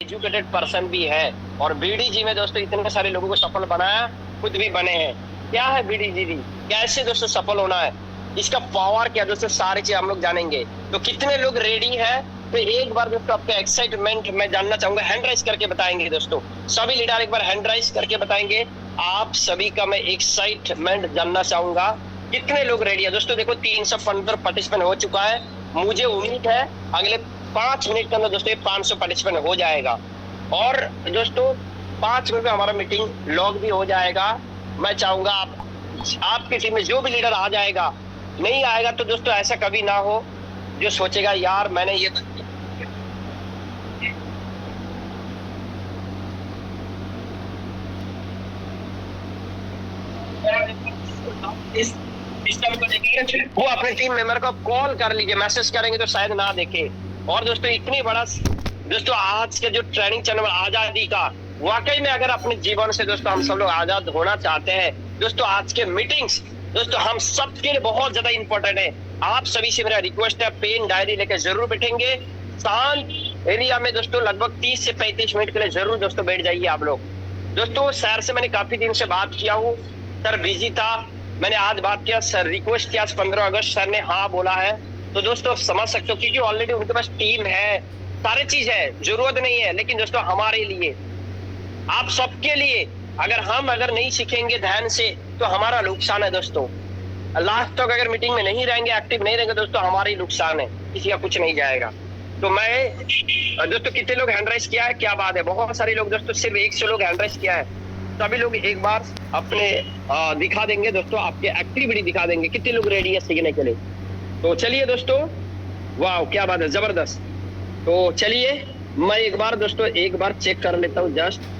Educated person भी है और बीडीजी में दोस्तों इतने सारे लोगों को सफल बनाया, खुद भी बने हैं। क्या है बीडीजी, कैसे दोस्तों सफल होना है, इसका पावर क्या दोस्तों, सारी चीज हम लोग जानेंगे। तो कितने लोग रेडी है, तो एक बार दोस्तों आपका एक्साइटमेंट मैं जानना चाहूंगा, हैंड राइज करके बताएंगे दोस्तों। सभी लीडर एक बार हैंड राइज करके बताएंगे। आप सभी का मैं एक्साइटमेंट जानना चाहूंगा, कितने लोग रेडी है दोस्तों। देखो 315 पार्टिसिपेंट हो चुका है। मुझे उम्मीद है अगले 5 मिनट के अंदर दोस्तों 500 पार्टिसिपेंट हो जाएगा। और दोस्तों 5 मिनट में हमारा मीटिंग लॉग भी हो जाएगा। मैं चाहूंगा आपकी टीम में जो भी लीडर आ जाएगा, नहीं आएगा तो दोस्तों ऐसा कभी ना हो जो सोचेगा यार मैंने ये इस सिस्टम को देखेंगे, वो अपने टीम मेंबर को कॉल कर लीजिए। मैसेज करेंगे तो शायद ना देखे। और दोस्तों इतनी बड़ा दोस्तों आज के जो ट्रेनिंग चैनल आजादी का, वाकई में अगर अपने जीवन से दोस्तों हम सब लोग आजाद होना चाहते हैं दोस्तों, आज के मीटिंग्स दोस्तों हम सबके लिए बहुत ज्यादा इंपॉर्टेंट है। आप सभी से मेरा रिक्वेस्ट है, पेन डायरी लेकर जरूर बैठेंगे। शांत एरिया में दोस्तों लगभग 30 से 35 मिनट के लिए जरूर दोस्तों बैठ जाइए आप लोग। दोस्तों सर से मैंने काफी दिन से बात किया हूँ, सर बिजी था, मैंने आज बात किया, सर रिक्वेस्ट किया, 15 अगस्त सर ने हाँ बोला है। तो दोस्तों समझ सकते हो क्योंकि ऑलरेडी उनके पास टीम है, सारी चीज है, जरूरत नहीं है। लेकिन दोस्तों हमारे लिए, आप सबके लिए, अगर नहीं सीखेंगे ध्यान से तो हमारा नुकसान है दोस्तों। लास्ट तक अगर मीटिंग में नहीं रहेंगे, एक्टिव नहीं रहेंगे दोस्तों, हमारा ही नुकसान है, किसी का कुछ नहीं जाएगा। तो मैं दोस्तों कितने लोग हैंड राइज किया है, क्या बात है, बहुत सारे लोग दोस्तों, सिर्फ 100 लोग हैंड राइज किया है। सभी लोग एक बार अपने दिखा देंगे दोस्तों, आपके एक्टिविटी दिखा देंगे कितने लोग रेडी है सीखने के लिए। तो चलिए दोस्तों, वाह क्या बात है, जबरदस्त। तो चलिए मैं एक बार चेक कर लेता हूँ जस्ट।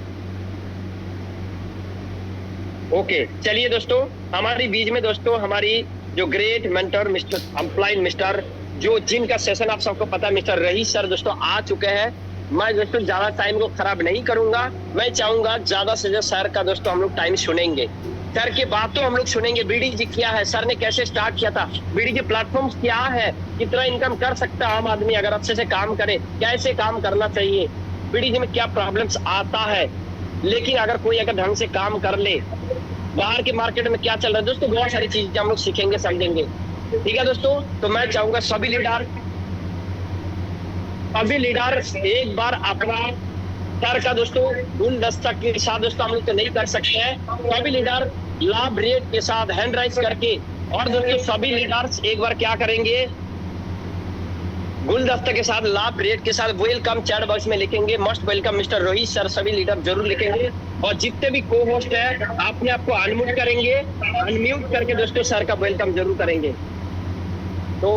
ओके चलिए दोस्तों, हमारी बीच में दोस्तों हमारी जो ग्रेट मेंटर मिस्टर अम्प्लाइन मिस्टर, जो जिनका सेशन आप सबको पता है, मिस्टर रईस सर दोस्तों आ चुके हैं। मैं दोस्तों ज्यादा टाइम को खराब नहीं करूंगा, मैं चाहूंगा ज्यादा से ज्यादा सर का दोस्तों हम लोग टाइम सुनेंगे, सर की बातों हम लोग सुनेंगे। बीडीजी क्या है, सर ने कैसे स्टार्ट किया था, बीडीजी प्लेटफॉर्म क्या है, कितना इनकम कर सकता है आम आदमी अगर अच्छे से काम करे, कैसे काम करना चाहिए, बीडीजी में क्या प्रॉब्लम्स आता है, लेकिन अगर कोई ढंग से काम कर ले, बाहर के मार्केट में क्या चल रहा है दोस्तों, बहुत सारी चीजें हम लोग सीखेंगे समझेंगे। ठीक है दोस्तों, तो मैं चाहूंगा सभी लीडर एक बार अपना सर का दोस्तों गुलदस्ता के साथ दोस्तों, हम लोग तो नहीं कर सकते हैं, सभी लीडर लाभ रेट के साथ हैंड राइज करके, और दोस्तों सभी लीडर्स एक बार क्या करेंगे, गुलदस्ता के साथ लाभ रेट के साथ वेलकम चैट बॉक्स में लिखेंगे, must welcome mister Rohit sir, सभी लीडर जरूर लिखेंगे। और जितने भी को होस्ट है अपने आप को अनम्यूट करेंगे, अनम्यूट करके दोस्तों सर का वेलकम जरूर करेंगे। तो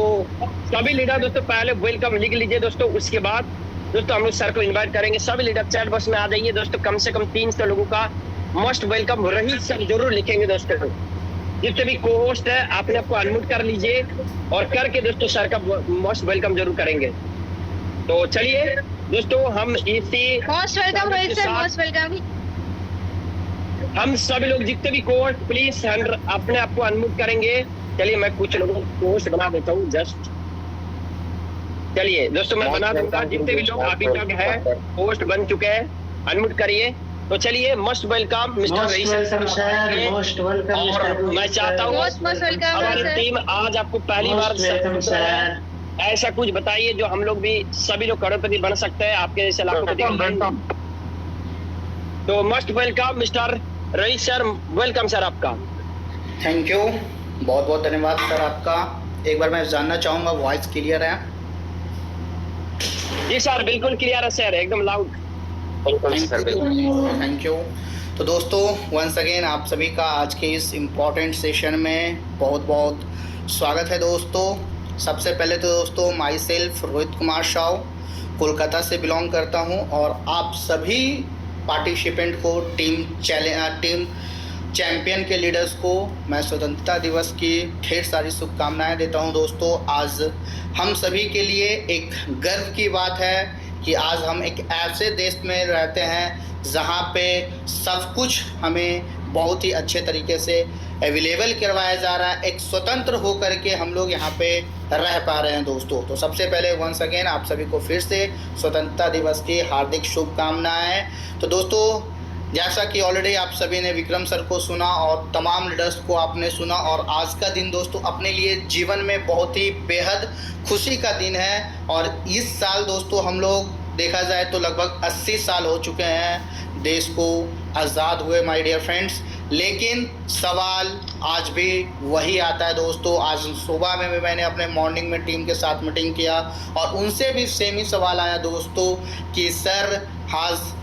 सभी लीडर दोस्तों पहले वेलकम लिख लीजिए दोस्तों, उसके बाद दोस्तों हम लोग सर को इनवाइट करेंगे। सभी लीडर चैट बॉक्स में आ जाइए दोस्तों, कम से कम 300 लोगों का मस्ट वेलकम रहीस सर जरूर लिखेंगे दोस्तों। जितने भी को होस्ट है आपने आपको अनम्यूट कर लीजिए और करके दोस्तों सर का मोस्ट वेलकम जरूर करेंगे। तो चलिए दोस्तों, हम इसी most welcome Rohit sir, most welcome. हम सभी लोग जितने भी को होस्ट प्लीज अपने आप को अनम्यूट करेंगे। चलिए मैं कुछ लोगों को होस्ट बना देता हूँ जस्ट। चलिए दोस्तों मैं बना दूंगा, जितने भी लोग अभी तक है होस्ट बन चुके हैं अनम्यूट करिए। तो चलिए must welcome mister rice sir, most welcome. और मैं चाहता हूँ हमारी टीम आज आपको पहली बार ऐसा कुछ बताइए जो हम लोग भी सभी लोग करोड़पति बन सकते हैं, आपके जैसे लाखोपति। तो must welcome mister rice sir, welcome sir आपका। थैंक यू, बहुत बहुत धन्यवाद सर आपका। एक बार मैं जानना चाहूँगा वॉइस क्लियर है? जी सर बिल्कुल क्लियर है सर, एकदम लाउड। Thank you. तो दोस्तों वंस अगेन आप सभी का आज के इस इम्पोर्टेंट सेशन में बहुत बहुत स्वागत है दोस्तों। सबसे पहले तो दोस्तों माई सेल्फ रोहित कुमार शाह कोलकाता से बिलोंग करता हूं, और आप सभी पार्टिसिपेंट को टीम चैंपियन के लीडर्स को मैं स्वतंत्रता दिवस की ढेर सारी शुभकामनाएं देता हूं दोस्तों। आज हम सभी के लिए एक गर्व की बात है कि आज हम एक ऐसे देश में रहते हैं जहां पे सब कुछ हमें बहुत ही अच्छे तरीके से अवेलेबल करवाया जा रहा है। एक स्वतंत्र होकर के हम लोग यहाँ पे रह पा रहे हैं दोस्तों। तो सबसे पहले वंस अगेन आप सभी को फिर से स्वतंत्रता दिवस की हार्दिक शुभकामनाएं। तो दोस्तों जैसा कि ऑलरेडी आप सभी ने विक्रम सर को सुना और तमाम लीडर्स को आपने सुना, और आज का दिन दोस्तों अपने लिए जीवन में बहुत ही बेहद खुशी का दिन है। और इस साल दोस्तों हम लोग देखा जाए तो लगभग 80 साल हो चुके हैं देश को आज़ाद हुए माय डियर फ्रेंड्स। लेकिन सवाल आज भी वही आता है दोस्तों। आज सुबह में भी मैंने अपने मॉर्निंग में टीम के साथ मीटिंग किया और उनसे भी सेम ही सवाल आया दोस्तों कि सर आज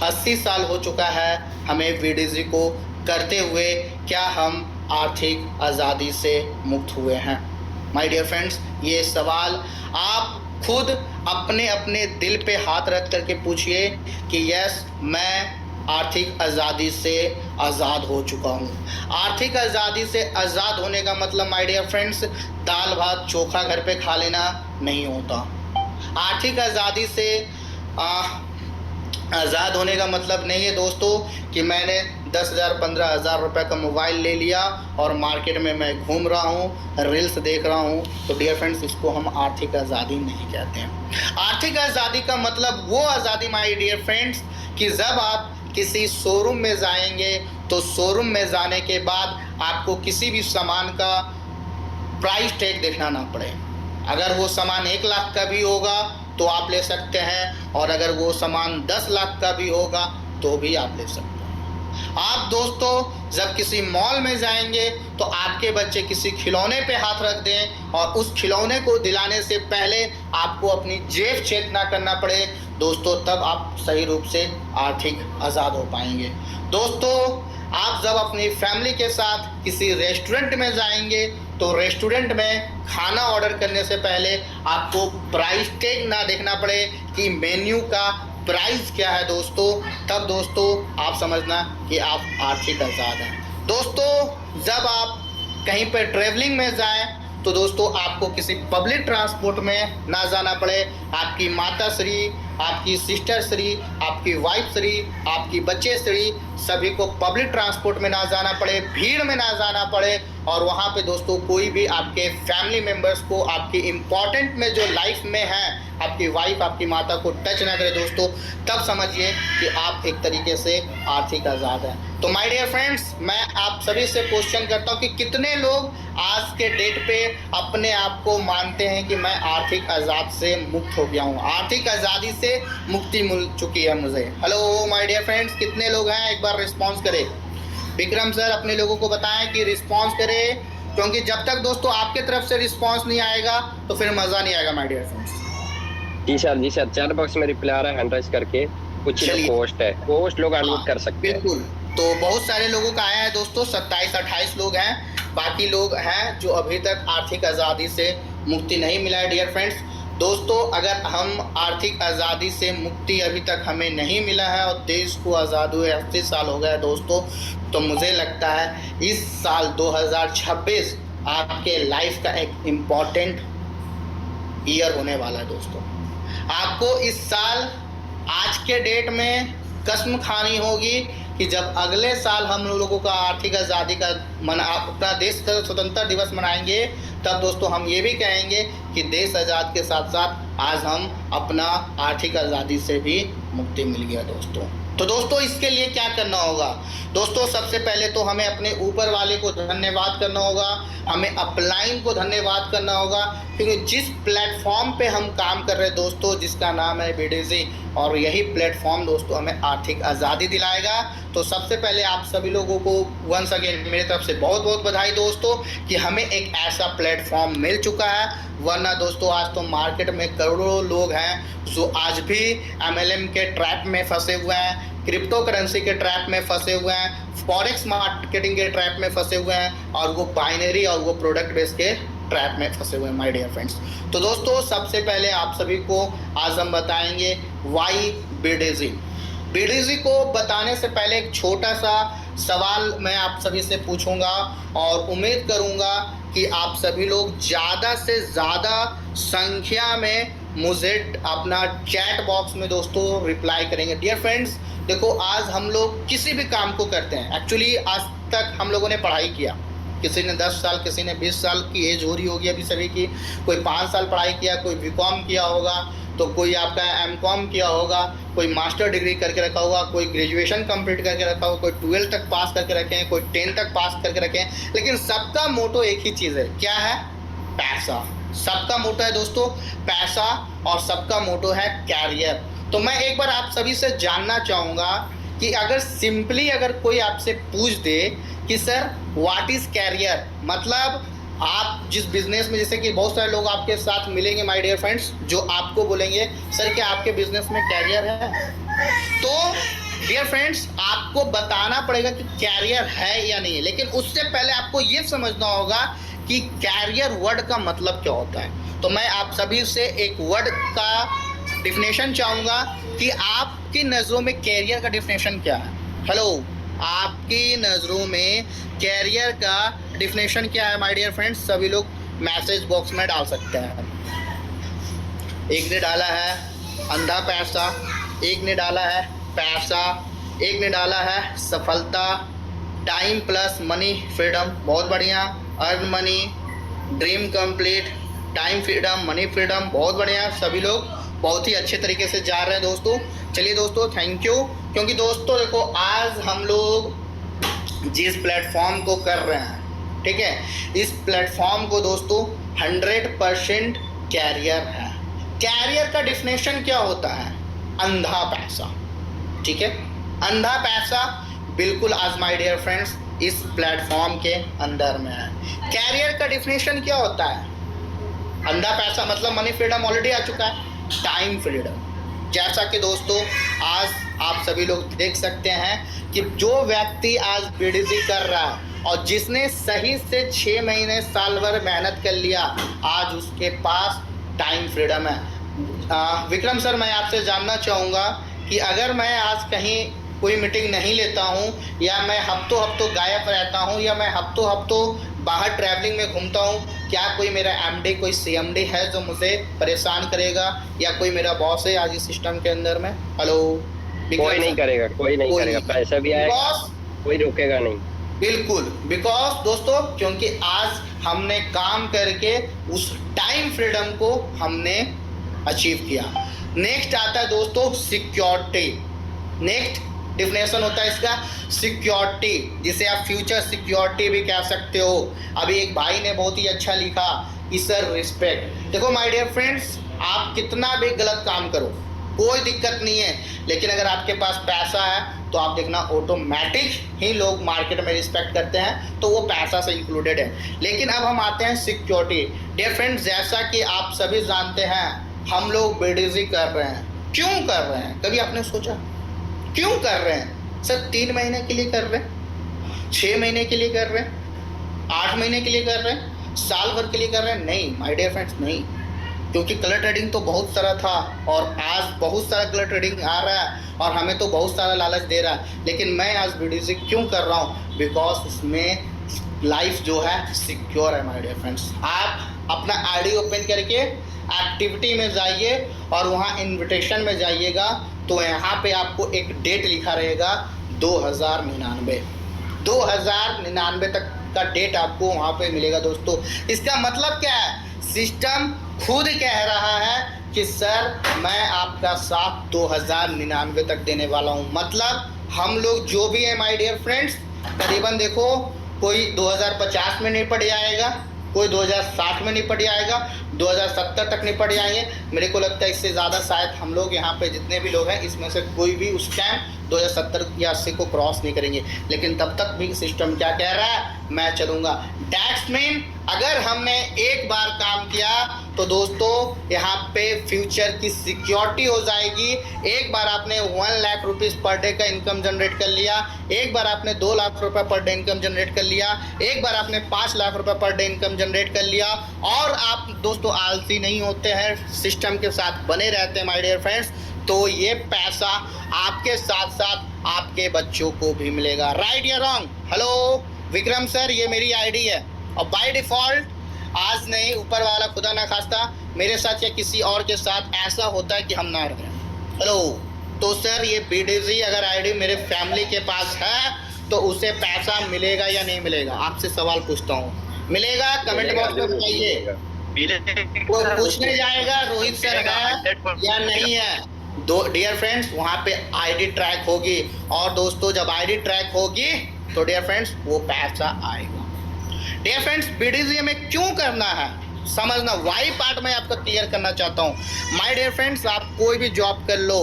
80 साल हो चुका है हमें बीडीजी को करते हुए, क्या हम आर्थिक आज़ादी से मुक्त हुए हैं? माय डियर फ्रेंड्स, ये सवाल आप खुद अपने अपने दिल पे हाथ रख करके पूछिए कि यस, मैं आर्थिक आज़ादी से आज़ाद हो चुका हूँ। आर्थिक आज़ादी से आज़ाद होने का मतलब माय डियर फ्रेंड्स दाल भात चोखा घर पे खा लेना नहीं होता। आर्थिक आज़ादी से आज़ाद होने का मतलब नहीं है दोस्तों कि मैंने 10,000 15,000 रुपये का मोबाइल ले लिया और मार्केट में मैं घूम रहा हूँ, रील्स देख रहा हूँ। तो डियर फ्रेंड्स, इसको हम आर्थिक आज़ादी नहीं कहते हैं। आर्थिक आज़ादी का मतलब वो आज़ादी माय डियर फ्रेंड्स कि जब आप किसी शोरूम में जाएंगे तो शोरूम में जाने के बाद आपको किसी भी सामान का प्राइस टैग देखना ना पड़े। अगर वो सामान 1 लाख का भी होगा तो आप ले सकते हैं, और अगर वो सामान 10 लाख का भी होगा तो भी आप ले सकते हैं। आप दोस्तों जब किसी मॉल में जाएंगे तो आपके बच्चे किसी खिलौने पे हाथ रख दें और उस खिलौने को दिलाने से पहले आपको अपनी जेब चेक ना करना पड़े दोस्तों, तब आप सही रूप से आर्थिक आज़ाद हो पाएंगे। दोस्तों आप जब अपनी फैमिली के साथ किसी रेस्टोरेंट में जाएंगे तो रेस्टोरेंट में खाना ऑर्डर करने से पहले आपको प्राइस टैग ना देखना पड़े कि मेन्यू का प्राइस क्या है दोस्तों, तब दोस्तों आप समझना कि आप आर्थिक आज़ाद हैं। दोस्तों जब आप कहीं पर ट्रैवलिंग में जाएं तो दोस्तों आपको किसी पब्लिक ट्रांसपोर्ट में ना जाना पड़े। आपकी माता श्री, आपकी सिस्टर श्री, आपकी वाइफ श्री, आपकी बच्चे श्री, सभी को पब्लिक ट्रांसपोर्ट में ना जाना पड़े, भीड़ में ना जाना पड़े, और वहाँ पे दोस्तों कोई भी आपके फैमिली मेम्बर्स को आपकी इम्पॉर्टेंट में जो लाइफ में है आपकी वाइफ, आपकी माता को टच ना करे दोस्तों, तब समझिए कि आप एक तरीके से आर्थिक आज़ाद हैं। तो माय डियर फ्रेंड्स, मैं आप सभी से क्वेश्चन करता हूँ कि कितने लोग आज के डेट पे अपने आप को मानते हैं कि मैं आर्थिक आज़ाद से मुक्त हो गया हूँ, आर्थिक आज़ादी से मुक्ति मिल चुकी है मुझे। हेलो माय डियर फ्रेंड्स, कितने लोग हैं? एक बार रिस्पॉन्स करें। विक्रम सर अपने लोगों को बताएं कि रिस्पॉन्स करें, क्योंकि जब तक दोस्तों आपके तरफ से रिस्पॉन्स नहीं आएगा तो फिर मज़ा नहीं आएगा माय डियर फ्रेंड्स। जी सर चैट बॉक्स में रिप्लाई आ रहा है, हैंड राइज करके। कुछ पोस्ट है, पोस्ट लोग अनम्यूट कर सकते हैं। बिल्कुल, तो बहुत सारे लोगों का आया है दोस्तों, 27-28 लोग हैं। बाकी लोग हैं जो अभी तक आर्थिक आज़ादी से मुक्ति नहीं मिला है डियर फ्रेंड्स। दोस्तों अगर हम आर्थिक आज़ादी से मुक्ति अभी तक हमें नहीं मिला है और देश को आज़ाद हुए 80 साल हो गए दोस्तों, तो मुझे लगता है इस साल 2026 आपके लाइफ का एक इम्पॉर्टेंट ईयर होने वाला है दोस्तों। आपको इस साल आज के डेट में कसम खानी होगी कि जब अगले साल हम लोगों का आर्थिक आज़ादी का अपना देश का स्वतंत्रता दिवस मनाएंगे, तब दोस्तों हम ये भी कहेंगे कि देश आज़ाद के साथ साथ आज हम अपना आर्थिक आज़ादी से भी मुक्ति मिल गया दोस्तों। तो दोस्तों इसके लिए क्या करना होगा दोस्तों? सबसे पहले तो हमें अपने ऊपर वाले को धन्यवाद करना होगा, हमें अपलाइन को धन्यवाद करना होगा, क्योंकि जिस प्लेटफॉर्म पे हम काम कर रहे हैं दोस्तों, जिसका नाम है बीडीजी, और यही प्लेटफॉर्म दोस्तों हमें आर्थिक आज़ादी दिलाएगा। तो सबसे पहले आप सभी लोगों को वंस अगेन मेरी तरफ से बहुत बहुत बधाई दोस्तों कि हमें एक ऐसा प्लेटफॉर्म मिल चुका है। वरना दोस्तों आज तो मार्केट में करोड़ों लोग हैं जो आज भी MLM के ट्रैप में फंसे हुए हैं, क्रिप्टो करेंसी के ट्रैप में फंसे हुए हैं, फॉरेक्स मार्केटिंग के ट्रैप में फंसे हुए हैं, और वो बाइनरी और वो प्रोडक्ट बेस के ट्रैप में फंसे हुए हैं माय डियर फ्रेंड्स। तो दोस्तों सबसे पहले आप सभी को आज हम बताएंगे वाई बीडीजी। बीडीजी को बताने से पहले एक छोटा सा सवाल मैं आप सभी से पूछूंगा और उम्मीद करूंगा कि आप सभी लोग ज़्यादा से ज़्यादा संख्या में मुझे अपना चैट बॉक्स में दोस्तों रिप्लाई करेंगे। डियर फ्रेंड्स, देखो आज हम लोग किसी भी काम को करते हैं, एक्चुअली आज तक हम लोगों ने पढ़ाई किया, किसी ने 10 साल, किसी ने 20 साल की एज हो रही होगी अभी सभी की, कोई 5 साल पढ़ाई किया, कोई बीकॉम किया होगा, तो कोई आपका एमकॉम किया होगा, कोई मास्टर डिग्री करके रखा होगा, कोई ग्रेजुएशन कंप्लीट करके रखा होगा, कोई 12 तक पास करके रखे हैं, कोई 10 तक पास करके रखे हैं, लेकिन सबका मोटो एक ही चीज़ है, क्या है? पैसा। सबका मोटो है दोस्तों पैसा, और सबका मोटो है कैरियर। तो मैं एक बार आप सभी से जानना चाहूँगा कि अगर सिंपली अगर कोई आपसे पूछ दे कि सर व्हाट इज़ कैरियर, मतलब आप जिस बिजनेस में, जैसे कि बहुत सारे लोग आपके साथ मिलेंगे माय डियर फ्रेंड्स, जो आपको बोलेंगे सर क्या आपके बिजनेस में कैरियर है? तो डियर फ्रेंड्स, आपको बताना पड़ेगा कि कैरियर है या नहीं है, लेकिन उससे पहले आपको ये समझना होगा कि कैरियर वर्ड का मतलब क्या होता है। तो मैं आप सभी से एक वर्ड का डिफिनेशन चाहूँगा कि आपकी नज़रों में कैरियर का डिफिनेशन क्या है। हेलो, आपकी नज़रों में कैरियर का डिफिनेशन क्या है माय डियर फ्रेंड्स? सभी लोग मैसेज बॉक्स में डाल सकते हैं। एक ने डाला है अंधा पैसा, एक ने डाला है पैसा, एक ने डाला है सफलता, टाइम प्लस मनी फ्रीडम, बहुत बढ़िया, earn money, dream complete, time freedom, money freedom, बहुत बढ़िया। सभी लोग बहुत ही अच्छे तरीके से जा रहे हैं दोस्तों। चलिए दोस्तों, थैंक यू। क्योंकि दोस्तों देखो, आज हम लोग जिस प्लेटफॉर्म को कर रहे हैं, ठीक है, इस प्लेटफॉर्म को दोस्तों 100% कैरियर है। कैरियर का डिफिनेशन क्या होता है? अंधा पैसा, ठीक है, अंधा पैसा बिल्कुल आज माय डियर फ्रेंड्स इस प्लेटफॉर्म के अंदर में है। कैरियर का डिफिनेशन क्या होता है? अंधा पैसा मतलब मनी फ्रीडम ऑलरेडी आ चुका है, टाइम फ्रीडम। जैसा कि दोस्तों आज आप सभी लोग देख सकते हैं कि जो व्यक्ति आज बीडीसी कर रहा है और जिसने सही से 6 महीने साल भर मेहनत कर लिया, आज उसके पास टाइम फ्रीडम है। विक्रम सर, मैं आपसे जानना चाहूँगा कि अगर मैं आज कहीं कोई मीटिंग नहीं लेता हूँ, या मैं हफ्तों गायब रहता हूँ, या मैं हफ्तों बाहर ट्रैवलिंग में घूमता हूँ, क्या कोई मेरा एमडी, कोई सीएमडी है जो मुझे परेशान करेगा, या कोई मेरा बॉस है आज इस सिस्टम के अंदर में? हेलो, कोई नहीं करेगा, कोई नहीं करेगा, पैसा भी आएगा, कोई रोकेगा नहीं, बिल्कुल। बिकॉज दोस्तों, क्योंकि आज हमने काम करके उस टाइम फ्रीडम को हमने अचीव किया। नेक्स्ट आता है दोस्तों सिक्योरिटी। नेक्स्ट डिफिनेशन होता है इसका सिक्योरिटी, जिसे आप फ्यूचर सिक्योरिटी भी कह सकते हो। अभी एक भाई ने बहुत ही अच्छा लिखा कि सर रिस्पेक्ट। देखो माय डियर फ्रेंड्स, आप कितना भी गलत काम करो कोई दिक्कत नहीं है, लेकिन अगर आपके पास पैसा है तो आप देखना ऑटोमेटिक ही लोग मार्केट में रिस्पेक्ट करते हैं, तो वो पैसा से इंक्लूडेड है। लेकिन अब हम आते हैं सिक्योरिटी। डियर फ्रेंड्स, जैसा कि आप सभी जानते हैं, हम लोग बीडीसी कर रहे हैं। क्यों कर रहे हैं? कभी आपने सोचा क्यों कर रहे हैं? सर 3 महीने के लिए कर रहे हैं, 6 महीने के लिए कर रहे हैं, 8 महीने के लिए कर रहे हैं, साल भर के लिए कर रहे हैं? नहीं माय डियर फ्रेंड्स, नहीं। क्योंकि कलर ट्रेडिंग तो बहुत सारा था और आज बहुत सारा कलर ट्रेडिंग आ रहा है और हमें तो बहुत सारा लालच दे रहा है, लेकिन मैं आज बीडीसी क्यों कर रहा हूँ? बिकॉज उसमें लाइफ जो है सिक्योर है माय डियर फ्रेंड्स। आप अपना आईडी ओपन करके एक्टिविटी में जाइए और वहाँ इन्विटेशन में जाइएगा, तो यहाँ पे आपको एक डेट लिखा रहेगा 2099 तक का डेट आपको वहाँ पे मिलेगा दोस्तों। इसका मतलब क्या है? सिस्टम खुद कह रहा है कि सर मैं आपका साथ 2099 तक देने वाला हूँ। मतलब हम लोग जो भी है माय डियर फ्रेंड्स, करीबन देखो कोई 2050 में निपट जाएगा, कोई 2060 में निपट जाएगा, 2070 तक निपट जाएंगे। मेरे को लगता है इससे ज़्यादा शायद हम लोग यहाँ पे जितने भी लोग हैं इसमें से कोई भी उस टाइम 2070 या 80 को क्रॉस नहीं करेंगे। लेकिन तब तक भी सिस्टम क्या कह रहा है? मैं चलूँगा। दैट्स मीन अगर हमने एक बार काम किया तो दोस्तों यहाँ पे फ्यूचर की सिक्योरिटी हो जाएगी। एक बार आपने 1 लाख रुपीज़ पर डे का इनकम जनरेट कर लिया, एक बार आपने 2 लाख रुपए पर डे इनकम जनरेट कर लिया, एक बार आपने 5 लाख रुपए पर डे इनकम जनरेट कर लिया, और आप दोस्तों आलसी नहीं होते हैं, सिस्टम के साथ बने रहते हैं माय डियर फ्रेंड्स, तो ये पैसा आपके साथ साथ आपके बच्चों को भी मिलेगा। राइट या रॉन्ग? हेलो विक्रम सर, ये मेरी आईडी है और बाय डिफ़ॉल्ट आज नहीं, ऊपर वाला खुदा ना खास्ता मेरे साथ या किसी और के साथ ऐसा होता है कि हम ना रहें। हेलो, तो सर ये BDZ अगर आईडी मेरे फैमिली के पास है तो उसे पैसा मिलेगा या नहीं मिलेगा? आपसे सवाल पूछता हूँ, मिलेगा? कमेंट बॉक्स में बताइए। वो पूछने जाएगा रोहित सर है या नहीं है। दो डियर फ्रेंड्स, वहाँ पे आईडी ट्रैक होगी, और दोस्तों जब आईडी ट्रैक होगी तो डियर फ्रेंड्स वो पैसा आएगा। डियर फ्रेंड्स, BDZ में क्यों करना है समझना, वाई पार्ट में आपका क्लियर करना चाहता हूँ। माय डियर फ्रेंड्स, आप कोई भी जॉब कर लो,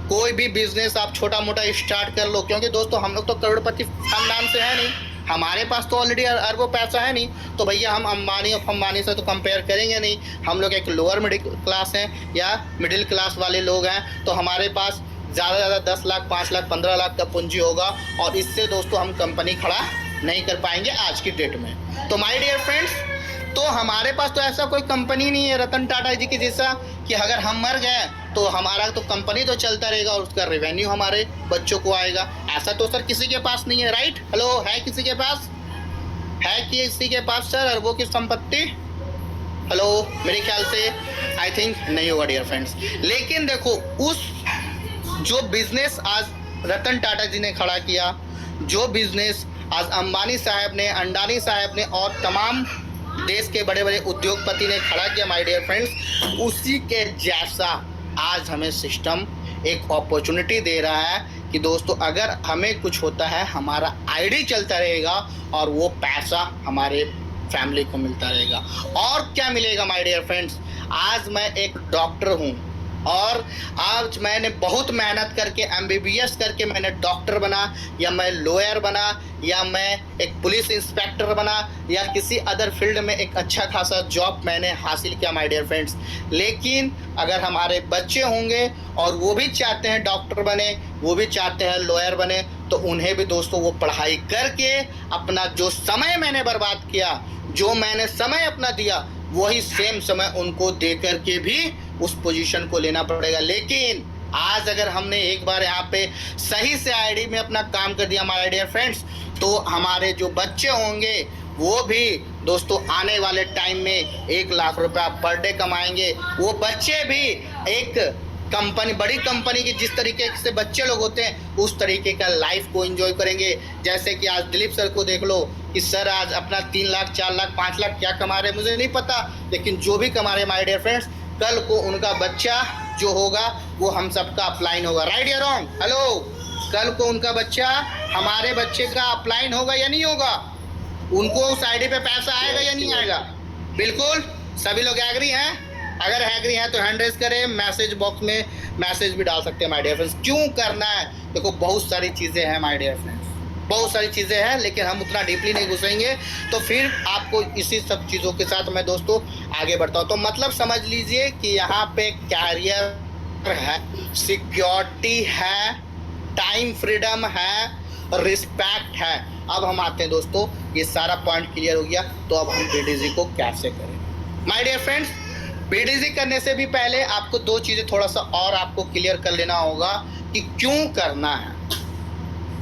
कोई भी बिजनेस आप छोटा मोटा स्टार्ट कर लो, क्योंकि दोस्तों हम लोग तो करोड़पति खानदान से है नहीं, हमारे पास तो ऑलरेडी अरबों पैसा है नहीं, तो भैया हम अंबानी और फंबानी से तो कंपेयर करेंगे नहीं। हम लोग एक लोअर मिडिल क्लास हैं या मिडिल क्लास वाले लोग हैं, तो हमारे पास ज़्यादा से ज़्यादा 10 लाख 5 लाख 15 लाख का पूंजी होगा, और इससे दोस्तों हम कंपनी खड़ा नहीं कर पाएंगे आज की डेट में। तो माय डियर फ्रेंड्स, तो हमारे पास तो ऐसा कोई कंपनी नहीं है रतन टाटा जी की जैसा कि अगर हम मर गए तो हमारा तो कंपनी तो चलता रहेगा और उसका रेवेन्यू हमारे बच्चों को आएगा। ऐसा तो सर किसी के पास नहीं है, राइट? हेलो, है किसी के पास? है किसी के पास सर अरबों की संपत्ति? हेलो, मेरे ख्याल से आई थिंक नहीं होगा डियर फ्रेंड्स। लेकिन देखो, उस जो बिजनेस आज रतन टाटा जी ने खड़ा किया, जो बिजनेस आज अंबानी साहब ने, अंडानी साहब ने और तमाम देश के बड़े बड़े उद्योगपति ने खड़ा किया माय डियर फ्रेंड्स, उसी के जैसा आज हमें सिस्टम एक अपॉर्चुनिटी दे रहा है कि दोस्तों अगर हमें कुछ होता है हमारा आईडी चलता रहेगा और वो पैसा हमारे फैमिली को मिलता रहेगा। और क्या मिलेगा माय डियर फ्रेंड्स, आज मैं एक डॉक्टर हूँ और आज मैंने बहुत मेहनत करके MBBS करके मैंने डॉक्टर बना, या मैं लॉयर बना, या मैं एक पुलिस इंस्पेक्टर बना, या किसी अदर फील्ड में एक अच्छा खासा जॉब मैंने हासिल किया माय डियर फ्रेंड्स। लेकिन अगर हमारे बच्चे होंगे और वो भी चाहते हैं डॉक्टर बने, वो भी चाहते हैं लॉयर बने, तो उन्हें भी दोस्तों वो पढ़ाई करके अपना जो समय मैंने बर्बाद किया, जो मैंने समय अपना दिया, वही सेम समय उनको दे करके भी उस पोजीशन को लेना पड़ेगा। लेकिन आज अगर हमने एक बार यहाँ पे सही से आईडी में अपना काम कर दिया माय डियर फ्रेंड्स, तो हमारे जो बच्चे होंगे वो भी दोस्तों आने वाले टाइम में 1 लाख रुपया पर डे कमाएंगे। वो बच्चे भी एक कंपनी, बड़ी कंपनी के जिस तरीके से बच्चे लोग होते हैं उस तरीके का लाइफ को एंजॉय करेंगे। जैसे कि आज दिलीप सर को देख लो कि सर आज अपना 3 लाख 4 लाख 5 लाख क्या कमा रहे मुझे नहीं पता, लेकिन जो भी कमा रहे माय डियर फ्रेंड्स, कल को उनका बच्चा जो होगा वो हम सबका अपलाइन होगा, राइट या रॉन्ग? हेलो, कल को उनका बच्चा हमारे बच्चे का अपलाइन होगा या नहीं होगा? उनको उस आईडी पे पैसा आएगा या नहीं आएगा? बिल्कुल, सभी लोग एग्री हैं? अगर एग्री हैं तो हैंड रेज करें, मैसेज बॉक्स में मैसेज भी डाल सकते हैं माय डियर फ्रेंड्स। क्यों करना है? देखो बहुत सारी चीज़ें हैं माय डियर फ्रेंड्स, बहुत सारी चीज़ें हैं, लेकिन हम उतना डीपली नहीं घुसेंगे, तो फिर आपको इसी सब चीज़ों के साथ मैं दोस्तों आगे बढ़ता हूँ। तो मतलब समझ लीजिए कि यहाँ पे कैरियर है, सिक्योरिटी है, टाइम फ्रीडम है, रिस्पेक्ट है। अब हम आते हैं दोस्तों, ये सारा पॉइंट क्लियर हो गया, तो अब हम BDZ को कैसे करें माय डियर फ्रेंड्स। BDZ करने से भी पहले आपको 2 चीज़ें थोड़ा सा और आपको क्लियर कर लेना होगा कि क्यों करना है,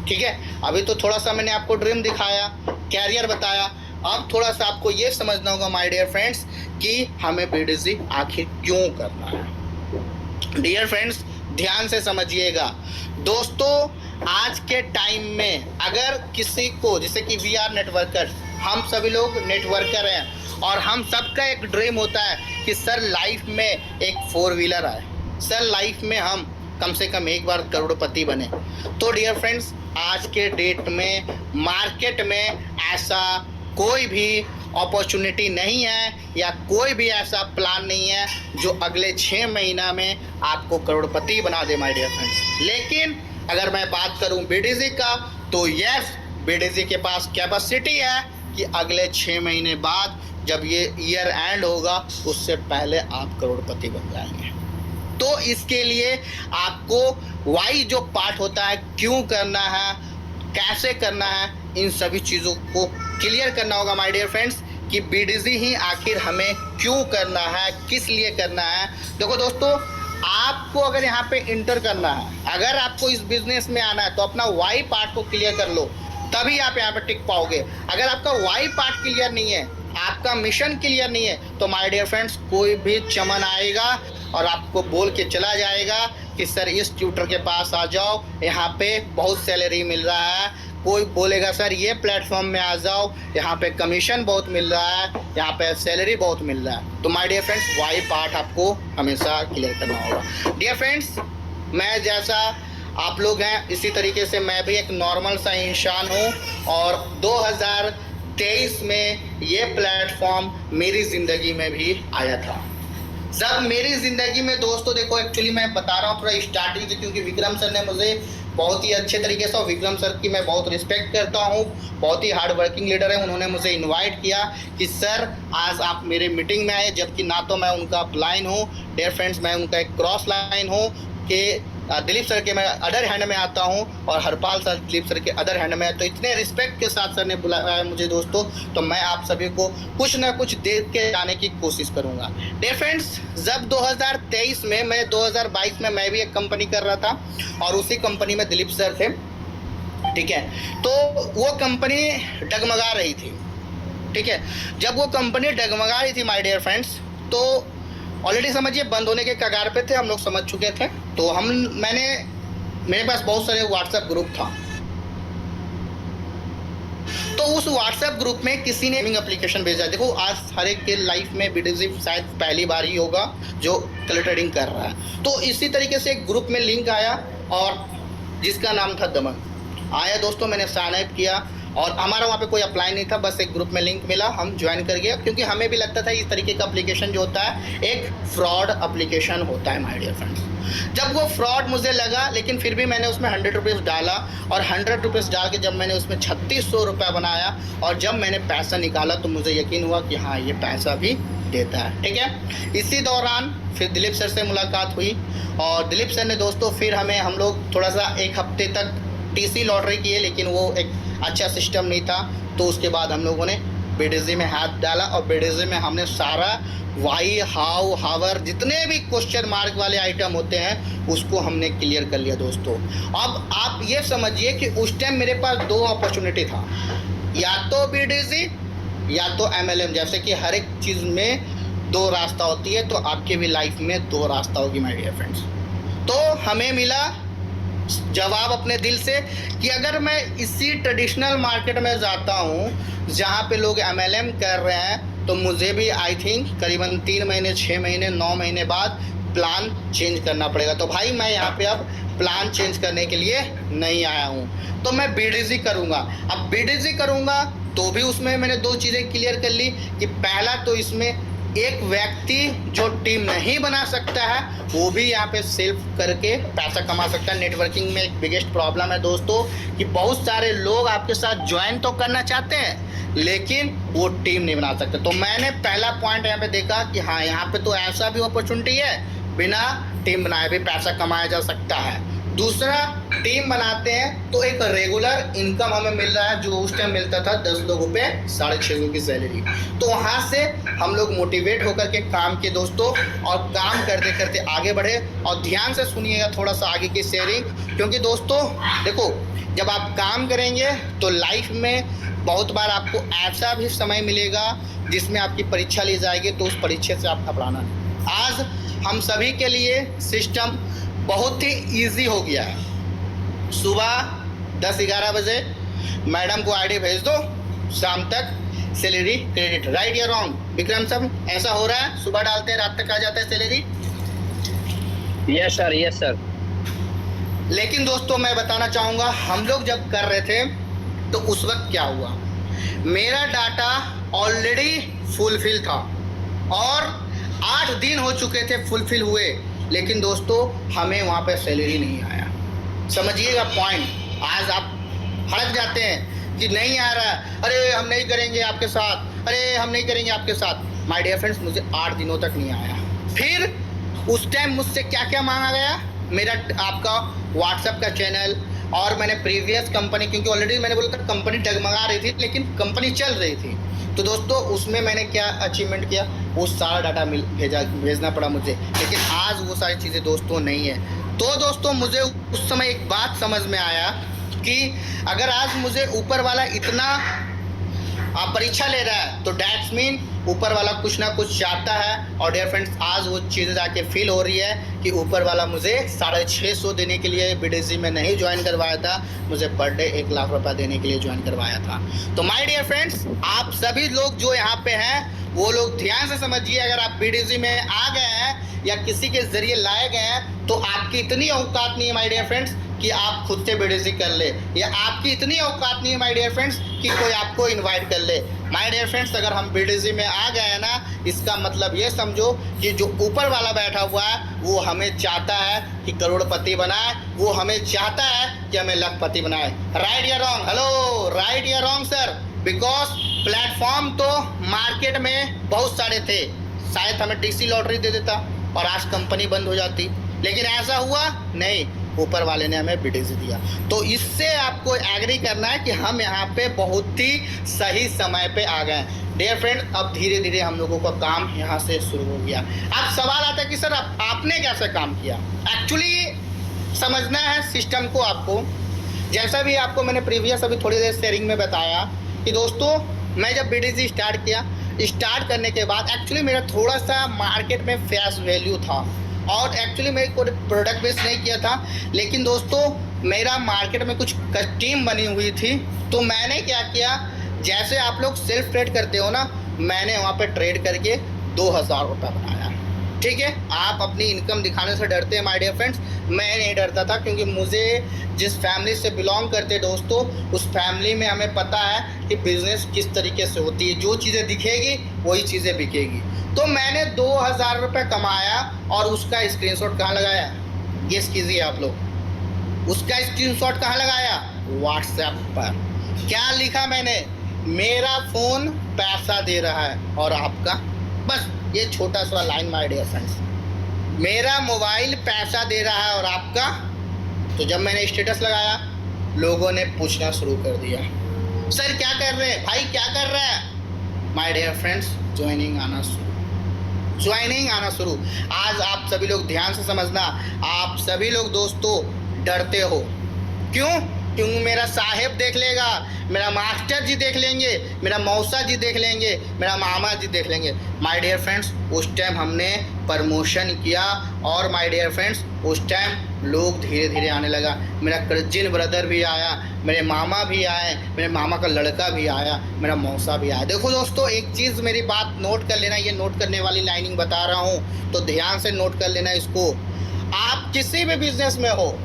ठीक है? अभी तो थोड़ा सा मैंने आपको ड्रीम दिखाया, कैरियर बताया, अब थोड़ा सा आपको ये समझना होगा माय डियर फ्रेंड्स कि हमें BDZ आखिर क्यों करना है। डियर फ्रेंड्स ध्यान से समझिएगा दोस्तों, आज के टाइम में अगर किसी को, जैसे कि वी आर नेटवर्कर, हम सभी लोग नेटवर्कर हैं और हम सबका एक ड्रीम होता है कि सर लाइफ में एक 4 व्हीलर आए, सर लाइफ में हम कम से कम एक बार करोड़पति बने। तो डियर फ्रेंड्स आज के डेट में मार्केट में ऐसा कोई भी अपॉर्चुनिटी नहीं है या कोई भी ऐसा प्लान नहीं है जो अगले 6 महीना में आपको करोड़पति बना दे माय डियर फ्रेंड्स। लेकिन अगर मैं बात करूं BDZ का, तो यस BDZ के पास कैपेसिटी है कि अगले 6 महीने बाद जब ये ईयर एंड होगा उससे पहले आप करोड़पति बन जाएंगे। तो इसके लिए आपको वाई जो पार्ट होता है, क्यों करना है, कैसे करना है, इन सभी चीज़ों को क्लियर करना होगा माय डियर फ्रेंड्स कि BDZ ही आखिर हमें क्यों करना है, किस लिए करना है। देखो दोस्तों, आपको अगर यहाँ पे इंटर करना है, अगर आपको इस बिजनेस में आना है तो अपना वाई पार्ट को क्लियर कर लो, तभी आप यहाँ पे टिक पाओगे। अगर आपका वाई पार्ट क्लियर नहीं है आपका मिशन क्लियर नहीं है तो माय डियर फ्रेंड्स कोई भी चमन आएगा और आपको बोल के चला जाएगा कि सर इस ट्यूटर के पास आ जाओ, यहाँ पे बहुत सैलरी मिल रहा है। कोई बोलेगा सर ये प्लेटफॉर्म में आ जाओ, यहाँ पे कमीशन बहुत मिल रहा है, यहाँ पे सैलरी बहुत मिल रहा है। तो my dear friends Y part आपको हमेशा क्लियर करना होगा। डियर फ्रेंड्स, मैं जैसा आप लोग हैं इसी तरीके से मैं भी एक नॉर्मल सा इंसान हूँ और 2023 में ये प्लेटफॉर्म मेरी ज़िंदगी में भी आया था। जब मेरी ज़िंदगी में दोस्तों देखो, एक्चुअली मैं बता रहा हूँ थोड़ा स्टार्टिंग से, क्योंकि विक्रम सर ने मुझे बहुत ही अच्छे तरीके से, और विक्रम सर की मैं बहुत रिस्पेक्ट करता हूँ, बहुत ही हार्ड वर्किंग लीडर है। उन्होंने मुझे इनवाइट किया कि सर आज आप मेरे मीटिंग में आए, जबकि ना तो मैं उनका अपलाइन हूँ डियर फ्रेंड्स, मैं उनका एक क्रॉस लाइन हूँ कि दिलीप सर के मैं अदर हैंड में आता हूं और हरपाल सर दिलीप सर के अदर हैंड में है। तो इतने रिस्पेक्ट के साथ सर ने बुलाया मुझे दोस्तों, तो मैं आप सभी को कुछ ना कुछ दे के जाने की कोशिश करूंगा। डियर फ्रेंड्स, जब 2023 में मैं 2022 में मैं भी एक कंपनी कर रहा था और उसी कंपनी में दिलीप सर थे, ठीक है। तो वो कंपनी डगमगा रही थी, ठीक है। जब वो कंपनी डगमगा रही थी माय डियर फ्रेंड्स, तो ऑलरेडी समझिए बंद होने के कगार पे थे, हम लोग समझ चुके थे। तो मेरे पास बहुत सारे व्हाट्सएप ग्रुप था, तो उस व्हाट्सएप ग्रुप में किसी ने एप्लीकेशन भेजा। देखो आज हर एक के लाइफ में बीडीजी शायद पहली बार ही होगा जो कलर ट्रेडिंग कर रहा है। तो इसी तरीके से एक ग्रुप में लिंक आया और जिसका नाम था दमन आया दोस्तों, मैंने साइन अप किया और हमारा वहाँ पे कोई अप्लाई नहीं था, बस एक ग्रुप में लिंक मिला, हम ज्वाइन कर गया, क्योंकि हमें भी लगता था इस तरीके का एप्लीकेशन जो होता है एक फ्रॉड एप्लीकेशन होता है माय डियर फ्रेंड्स। जब वो फ्रॉड मुझे लगा, लेकिन फिर भी मैंने उसमें 100 रुपीज़ डाला और 100 रुपीज़ डाल के जब मैंने उसमें 3600 रुपये बनाया और जब मैंने पैसा निकाला तो मुझे यकीन हुआ कि हाँ ये पैसा भी देता है, ठीक है। इसी दौरान फिर दिलीप सर से मुलाकात हुई और दिलीप सर ने दोस्तों फिर हम लोग थोड़ा सा एक हफ्ते तक टीसी लॉटरी किए, लेकिन वो एक अच्छा सिस्टम नहीं था। तो उसके बाद हम लोगों ने बीडीजी में हाथ डाला और बीडीजी में हमने सारा वाई हाउ हावर जितने भी क्वेश्चन मार्क वाले आइटम होते हैं उसको हमने क्लियर कर लिया दोस्तों। अब आप ये समझिए कि उस टाइम मेरे पास 2 अपॉर्चुनिटी था, या तो बीडीजी या तो एमएलएम। जैसे कि हर एक चीज़ में 2 रास्ता होती है, तो आपके भी लाइफ में 2 रास्ता होगी माय डियर फ्रेंड्स। तो हमें मिला जवाब अपने दिल से कि अगर मैं इसी ट्रेडिशनल मार्केट में जाता हूँ जहाँ पे लोग एमएलएम कर रहे हैं, तो मुझे भी आई थिंक करीबन 3 महीने 6 महीने 9 महीने बाद प्लान चेंज करना पड़ेगा। तो भाई मैं यहाँ पे अब प्लान चेंज करने के लिए नहीं आया हूँ, तो मैं बीडीजी करूँगा। अब बीडीजी करूँगा तो भी उसमें मैंने 2 चीज़ें क्लियर कर ली कि पहला तो इसमें एक व्यक्ति जो टीम नहीं बना सकता है वो भी यहाँ पे सेल्फ करके पैसा कमा सकता है। नेटवर्किंग में एक बिगेस्ट प्रॉब्लम है दोस्तों कि बहुत सारे लोग आपके साथ ज्वाइन तो करना चाहते हैं लेकिन वो टीम नहीं बना सकते। तो मैंने पहला पॉइंट यहाँ पे देखा कि हाँ यहाँ पे तो ऐसा भी अपॉर्चुनिटी है, बिना टीम बनाए भी पैसा कमाया जा सकता है। दूसरा, टीम बनाते हैं तो एक रेगुलर इनकम हमें मिल रहा है, जो उस टाइम मिलता था 10 लोगों पे 650 की सैलरी। तो वहाँ से हम लोग मोटिवेट होकर के काम किए दोस्तों और काम करते करते आगे बढ़े। और ध्यान से सुनिएगा थोड़ा सा आगे की शेयरिंग, क्योंकि दोस्तों देखो जब आप काम करेंगे तो लाइफ में बहुत बार आपको ऐसा भी समय मिलेगा जिसमें आपकी परीक्षा ली जाएगी, तो उस परीक्षा से आपका पढ़ाना नहीं। आज हम सभी के लिए सिस्टम बहुत ही इजी हो गया है। सुबह 10-11 बजे मैडम को आईडी भेज दो, शाम तक सैलरी क्रेडिट। राइट या रॉन्ग विक्रम साहब, ऐसा हो रहा है? सुबह डालते हैं रात तक आ जाता है salary. Yes sir, yes sir. लेकिन दोस्तों मैं बताना चाहूँगा हम लोग जब कर रहे थे तो उस वक्त क्या हुआ, मेरा डाटा ऑलरेडी फुलफिल था और 8 दिन हो चुके थे फुलफिल हुए, लेकिन दोस्तों हमें वहाँ पे सैलरी नहीं आया। समझिएगा पॉइंट। आज आप हड़क जाते हैं कि नहीं आ रहा, अरे हम नहीं करेंगे आपके साथ, अरे हम नहीं करेंगे आपके साथ। माय डियर फ्रेंड्स, मुझे 8 दिनों तक नहीं आया। फिर उस टाइम मुझसे क्या क्या मांगा गया, मेरा आपका व्हाट्सएप का चैनल, और मैंने प्रीवियस कंपनी, क्योंकि ऑलरेडी मैंने बोला था कंपनी डगमगा रही थी लेकिन कंपनी चल रही थी, तो दोस्तों उसमें मैंने क्या अचीवमेंट किया, वो सारा डाटा भेजना पड़ा मुझे। लेकिन आज वो सारी चीज़ें दोस्तों नहीं है। तो दोस्तों मुझे उस समय एक बात समझ में आया कि अगर आज मुझे ऊपर वाला इतना परीक्षा ले रहा है, तो डैट्स मीन ऊपर वाला कुछ ना कुछ चाहता है। और डियर फ्रेंड्स, आज वो चीज़ जाके फील हो रही है कि ऊपर वाला मुझे 650 देने के लिए BDC में नहीं ज्वाइन करवाया था, मुझे पर डे 1 लाख रुपया देने के लिए ज्वाइन करवाया था। तो माय डियर फ्रेंड्स, आप सभी लोग जो यहाँ पे हैं वो लोग ध्यान से समझिए, अगर आप BDC में आ गए हैं या किसी के जरिए लाए गए हैं तो आपकी इतनी औकात नहीं है माय डियर फ्रेंड्स कि आप खुद से BDC कर ले, या आपकी इतनी औकात नहीं है माय डियर फ्रेंड्स कि कोई आपको इनवाइट कर ले। माय डियर फ्रेंड्स, अगर हम BDC में आ गए हैं ना, इसका मतलब ये समझो कि जो ऊपर वाला बैठा हुआ है वो हमें चाहता है कि करोड़पति बनाए, वो हमें चाहता है कि हमें लखपति बनाए। राइट या रॉन्ग? हेलो, राइट या रॉन्ग सर? बिकॉज प्लेटफॉर्म तो मार्केट में बहुत सारे थे, शायद हमें TC लॉटरी दे देता और आज कंपनी बंद हो जाती, लेकिन ऐसा हुआ नहीं, ऊपर वाले ने हमें BDC दिया। तो इससे आपको एग्री करना है कि हम यहाँ पे बहुत ही सही समय पे आ गए। डियर फ्रेंड, अब धीरे धीरे हम लोगों का काम यहाँ से शुरू हो गया। अब सवाल आता है कि सर आपने कैसे काम किया? एक्चुअली समझना है सिस्टम को आपको। जैसा भी आपको मैंने प्रीवियस अभी थोड़ी देर शेयरिंग में बताया कि दोस्तों, मैं जब BDC स्टार्ट किया, स्टार्ट करने के बाद एक्चुअली मेरा थोड़ा सा मार्केट में फेस वैल्यू था, और एक्चुअली मैं कोई प्रोडक्ट बेस नहीं किया था, लेकिन दोस्तों मेरा मार्केट में कुछ टीम बनी हुई थी। तो मैंने क्या किया, जैसे आप लोग सेल्फ ट्रेड करते हो ना, मैंने वहाँ पे ट्रेड करके 2000 रुपये बनाया। ठीक है, आप अपनी इनकम दिखाने से डरते हैं माय डियर फ्रेंड्स, मैं नहीं डरता था, क्योंकि मुझे जिस फैमिली से बिलोंग करते दोस्तों, उस फैमिली में हमें पता है कि बिजनेस किस तरीके से होती है। जो चीज़ें दिखेगी वही चीज़ें बिकेगी। तो मैंने 2000 रुपये कमाया और उसका स्क्रीनशॉट कहाँ लगाया? गेस कीजिए आप लोग, उसका स्क्रीनशॉट कहाँ लगाया? व्हाट्सएप पर। क्या लिखा मैंने? मेरा फ़ोन पैसा दे रहा है और आपका, बस ये छोटा सा लाइन माय डियर फ्रेंड्स, मेरा मोबाइल पैसा दे रहा है और आपका। तो जब मैंने स्टेटस लगाया, लोगों ने पूछना शुरू कर दिया, सर क्या कर रहे हैं भाई, क्या कर रहे हैं? माय डियर फ्रेंड्स, ज्वाइनिंग आना शुरू। आज आप सभी लोग ध्यान से समझना, आप सभी लोग दोस्तों डरते हो, क्यों? क्योंकि मेरा साहेब देख लेगा, मेरा मास्टर जी देख लेंगे, मेरा मौसा जी देख लेंगे, मेरा मामा जी देख लेंगे। माय डियर फ्रेंड्स, उस टाइम हमने प्रमोशन किया और माय डियर फ्रेंड्स उस टाइम लोग धीरे धीरे आने लगा। मेरा कजिन ब्रदर भी आया, मेरे मामा भी आए, मेरे मामा का लड़का भी आया, मेरा मौसा भी आया। देखो दोस्तों, एक चीज़ मेरी बात नोट कर लेना, ये नोट करने वाली लाइनिंग बता रहा हूँ, तो ध्यान से नोट कर लेना इसको। आप किसी भी बिजनेस में हो,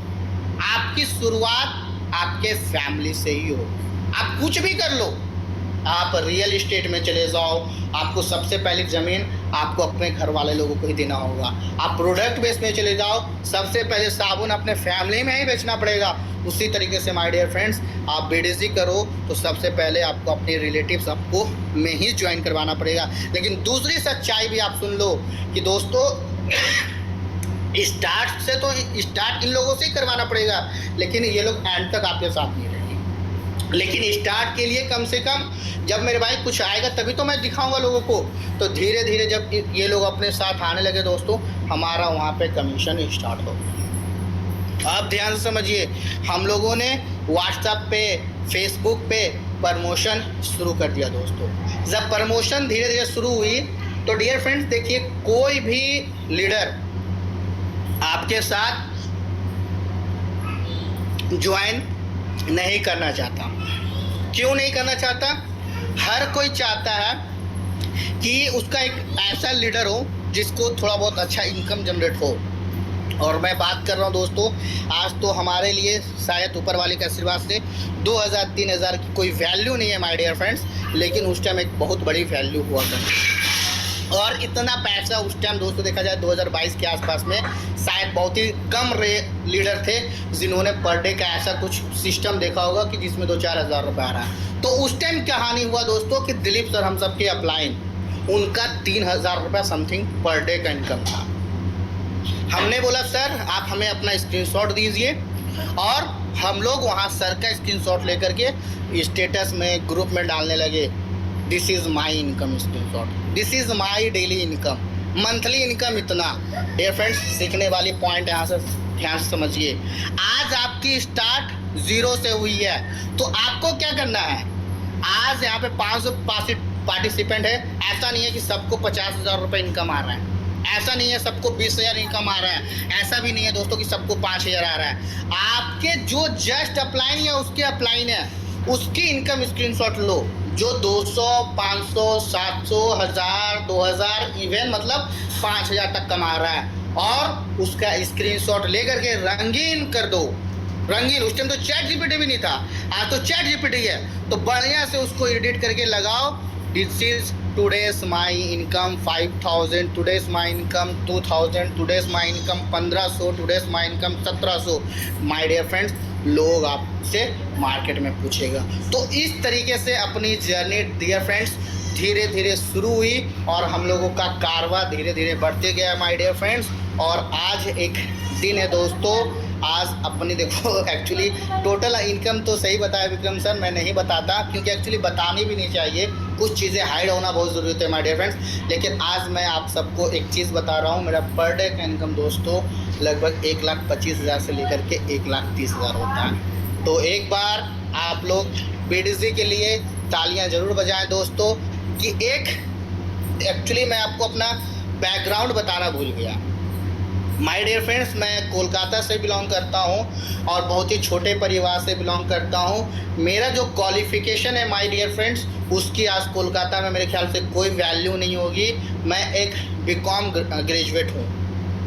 आपकी शुरुआत आपके फैमिली से ही हो। आप कुछ भी कर लो, आप रियल इस्टेट में चले जाओ, आपको सबसे पहले ज़मीन आपको अपने घर वाले लोगों को ही देना होगा। आप प्रोडक्ट बेस में चले जाओ, सबसे पहले साबुन अपने फैमिली में ही बेचना पड़ेगा। उसी तरीके से माय डियर फ्रेंड्स, आप BDC करो तो सबसे पहले आपको अपने रिलेटिव्स आपको में ही ज्वाइन करवाना पड़ेगा। लेकिन दूसरी सच्चाई भी आप सुन लो कि दोस्तों, स्टार्ट इन लोगों से ही करवाना पड़ेगा, लेकिन ये लोग एंड तक आपके साथ नहीं रहेंगे। लेकिन स्टार्ट के लिए कम से कम जब मेरे भाई कुछ आएगा तभी तो मैं दिखाऊंगा लोगों को। तो धीरे धीरे जब ये लोग अपने साथ आने लगे दोस्तों, हमारा वहाँ पे कमीशन स्टार्ट हो गया। आप ध्यान से समझिए, हम लोगों ने व्हाट्सएप पे, फेसबुक पे प्रमोशन शुरू कर दिया दोस्तों। जब प्रमोशन धीरे धीरे शुरू हुई तो डियर फ्रेंड्स देखिए, कोई भी लीडर आपके साथ ज्वाइन नहीं करना चाहता। क्यों नहीं करना चाहता? हर कोई चाहता है कि उसका एक ऐसा लीडर हो जिसको थोड़ा बहुत अच्छा इनकम जनरेट हो। और मैं बात कर रहा हूँ दोस्तों, आज तो हमारे लिए शायद ऊपर वाले के आशीर्वाद से 2000-3000 की कोई वैल्यू नहीं है माय डियर फ्रेंड्स, लेकिन उस टाइम एक बहुत बड़ी वैल्यू हुआ करती। और इतना पैसा उस टाइम दोस्तों देखा जाए 2022 के आसपास में शायद बहुत ही कम लीडर थे जिन्होंने पर डे का ऐसा कुछ सिस्टम देखा होगा कि जिसमें 2-4 हज़ार रुपये आ रहा है। तो उस टाइम कहानी हुआ दोस्तों कि दिलीप सर हम सबके अपलाइन, उनका 3000 रुपये समथिंग पर डे का इनकम था। हमने बोला सर आप हमें अपना स्क्रीनशॉट दीजिए, और हम लोग वहाँ सर का स्क्रीनशॉट लेकर के स्टेटस में ग्रुप में डालने लगे, this is my income screenshot, this is my daily income, monthly income इतना। डियर फ्रेंड्स, सीखने वाली पॉइंट यहाँ से ध्यान से समझिए। आज आपकी स्टार्ट 0 से हुई है, तो आपको क्या करना है? आज यहाँ पे 500 पार्टिसिपेंट है। ऐसा नहीं है कि सबको 50,000 रुपये इनकम आ रहा है, ऐसा नहीं है सबको 20,000 इनकम आ रहा है, ऐसा भी नहीं है दोस्तों कि सबको 5,000 आ रहा है। आपके जो जस्ट अपलाइन है उसके अपलाइन है उसकी इनकम स्क्रीनशॉट लो, जो 200, 500, 700, 1000, 2000 इवन मतलब 5,000 तक कमा रहा है, और उसका स्क्रीनशॉट लेकर के रंगीन कर दो। रंगीन, उस टाइम तो चैट जीपीटी भी नहीं था, आज तो चैट जीपीटी है, तो बढ़िया से उसको एडिट करके लगाओ। This is today's my income 5,000, today's my income 2,000, today's my income 1,500, today's my income 1,700। My dear friends, लोग आपसे मार्केट में पूछेगा। तो इस तरीके से अपनी जर्नी डियर फ्रेंड्स धीरे धीरे शुरू हुई और हम लोगों का कारवा धीरे धीरे बढ़ते गया माय डियर फ्रेंड्स। और आज एक दिन है दोस्तों, आज अपनी देखो एक्चुअली टोटल इनकम तो सही बताया विक्रम सर, मैं नहीं बताता क्योंकि एक्चुअली बतानी भी नहीं चाहिए, कुछ चीज़ें हाइड होना बहुत ज़रूरी होता है माय डियर फ्रेंड्स। लेकिन आज मैं आप सबको एक चीज़ बता रहा हूँ, मेरा पर डे का इनकम दोस्तों लगभग 1,25,000 से लेकर के 1,30,000 होता है। तो एक बार आप लोग BDC के लिए तालियां ज़रूर बजाएं दोस्तों। कि एक एक्चुअली मैं आपको अपना बैकग्राउंड बताना भूल गया माय डियर फ्रेंड्स, मैं कोलकाता से बिलोंग करता हूं और बहुत ही छोटे परिवार से बिलोंग करता हूं। मेरा जो क्वालिफ़िकेशन है माय डियर फ्रेंड्स, उसकी आज कोलकाता में मेरे ख्याल से कोई वैल्यू नहीं होगी। मैं एक BCom ग्रेजुएट हूं,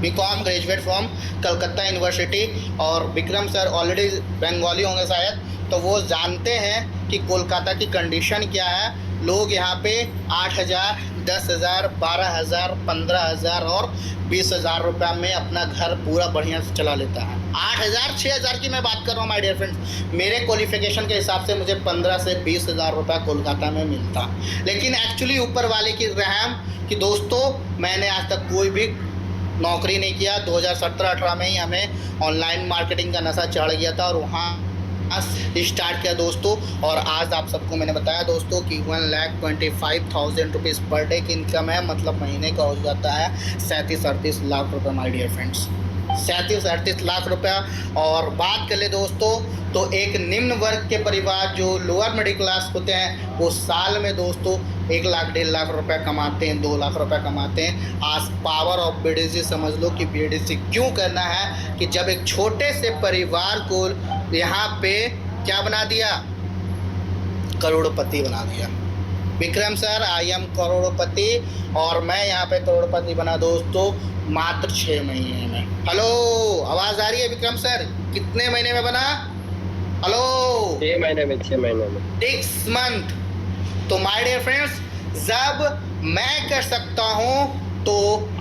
BCom graduate from Calcutta university. और विक्रम सर ऑलरेडी बंगाली होंगे शायद, तो वो जानते हैं कि कोलकाता की कंडीशन क्या है। लोग यहाँ पे 8,000, 10,000, 12,000, 15,000 और 20,000 रुपये में अपना घर पूरा बढ़िया से चला लेता है। 8,000, 6,000 की मैं बात कर रहा हूँ माय डियर फ्रेंड्स। मेरे क्वालिफिकेशन के हिसाब से मुझे 15 से 20,000 रुपये कोलकाता में मिलता। लेकिन एक्चुअली ऊपर वाले की रहम कि दोस्तों मैंने आज तक कोई भी नौकरी नहीं किया। 2017-18 में ही हमें ऑनलाइन मार्केटिंग का नशा चढ़ गया था और वहाँ स्टार्ट किया दोस्तों। और आज आप सबको मैंने बताया दोस्तों कि 1,25,000 रुपीज़ पर डे की इनकम है, मतलब महीने का हो जाता है 37-38 लाख रुपए माय डियर फ्रेंड्स, 37-38 लाख रुपया। और बात कर ले दोस्तों तो एक निम्न वर्ग के परिवार जो लोअर मिडिल क्लास होते हैं वो साल में दोस्तों 1 लाख 1.5 लाख रुपया कमाते हैं, 2 लाख रुपया कमाते हैं। आज पावर ऑफ BDC समझ लो कि BDC क्यों करना है कि जब एक छोटे से परिवार को यहाँ पे क्या बना दिया, करोड़पति बना दिया। विक्रम सर आई एम करोड़पति और मैं यहाँ पे करोड़पति बना दोस्तों मात्र 6 महीने में। हेलो, आवाज़ आ रही है विक्रम सर? कितने महीने में बना? हेलो, 6 महीने में, 6 महीने में, 6 मंथ। तो माय डियर फ्रेंड्स, जब मैं कर सकता हूँ तो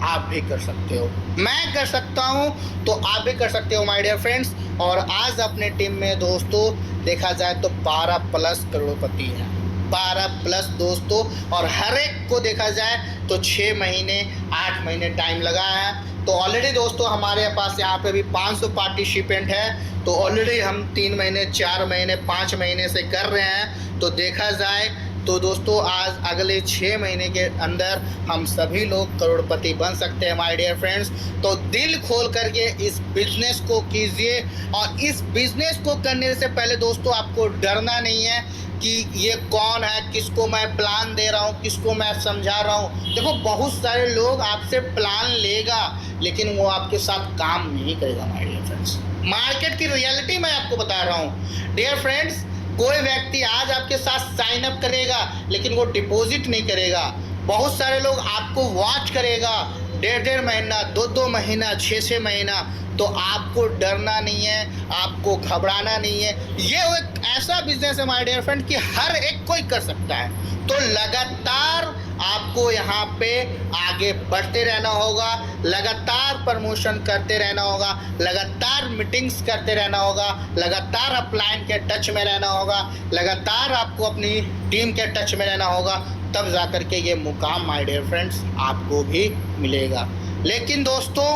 आप भी कर सकते हो, मैं कर सकता हूँ तो आप भी कर सकते हो माय डियर फ्रेंड्स। और आज अपने टीम में दोस्तों देखा जाए तो 12+ करोड़पति हैं, 12+ दोस्तों। और हर एक को देखा जाए तो 6 महीने 8 महीने टाइम लगा है। तो ऑलरेडी दोस्तों हमारे पास यहाँ पे भी 500 पार्टिसिपेंट है। तो ऑलरेडी हम 3 महीने 4 महीने 5 महीने से कर रहे हैं। तो देखा जाए तो दोस्तों आज अगले 6 महीने के अंदर हम सभी लोग करोड़पति बन सकते हैं माय डियर फ्रेंड्स। तो दिल खोल करके इस बिजनेस को कीजिए। और इस बिजनेस को करने से पहले दोस्तों आपको डरना नहीं है कि ये कौन है, किसको मैं प्लान दे रहा हूँ, किसको मैं समझा रहा हूँ। देखो बहुत सारे लोग आपसे प्लान लेगा लेकिन वो आपके साथ काम नहीं करेगा माय डियर फ्रेंड्स। मार्केट की रियलिटी मैं आपको बता रहा हूँ डियर फ्रेंड्स। कोई व्यक्ति आज आपके साथ साइन अप करेगा लेकिन वो डिपॉजिट नहीं करेगा। बहुत सारे लोग आपको वॉच करेगा 1.5 महीना, 2 महीना, 6 महीना। तो आपको डरना नहीं है, आपको घबराना नहीं है। ये एक ऐसा बिजनेस है माय डियर फ्रेंड कि हर एक कोई कर सकता है। तो लगातार आपको यहाँ पे आगे बढ़ते रहना होगा, लगातार प्रमोशन करते रहना होगा, लगातार मीटिंग्स करते रहना होगा, लगातार अपलाइन के टच में रहना होगा, लगातार आपको अपनी टीम के टच में रहना होगा। तब जा कर के ये मुकाम माय डियर फ्रेंड्स आपको भी मिलेगा। लेकिन दोस्तों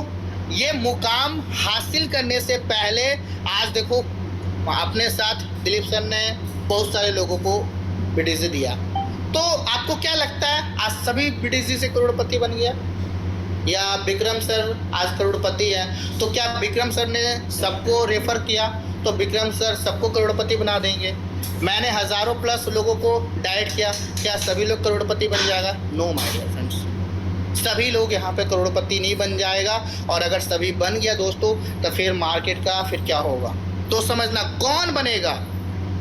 ये मुकाम हासिल करने से पहले आज देखो अपने साथ दिलीप सर ने बहुत सारे लोगों को BDC दिया। तो आपको क्या लगता है आज सभी BDC से करोड़पति बन गया या विक्रम सर आज करोड़पति है? तो क्या विक्रम सर ने सबको रेफर किया तो विक्रम सर सबको करोड़पति बना देंगे? मैंने हज़ारों प्लस लोगों को डायरेक्ट किया, क्या सभी लोग करोड़पति बन जाएगा? नो माय डियर फ्रेंड्स, सभी लोग यहाँ पे करोड़पति नहीं बन जाएगा। और अगर सभी बन गया दोस्तों तो फिर मार्केट का फिर क्या होगा? तो समझना कौन बनेगा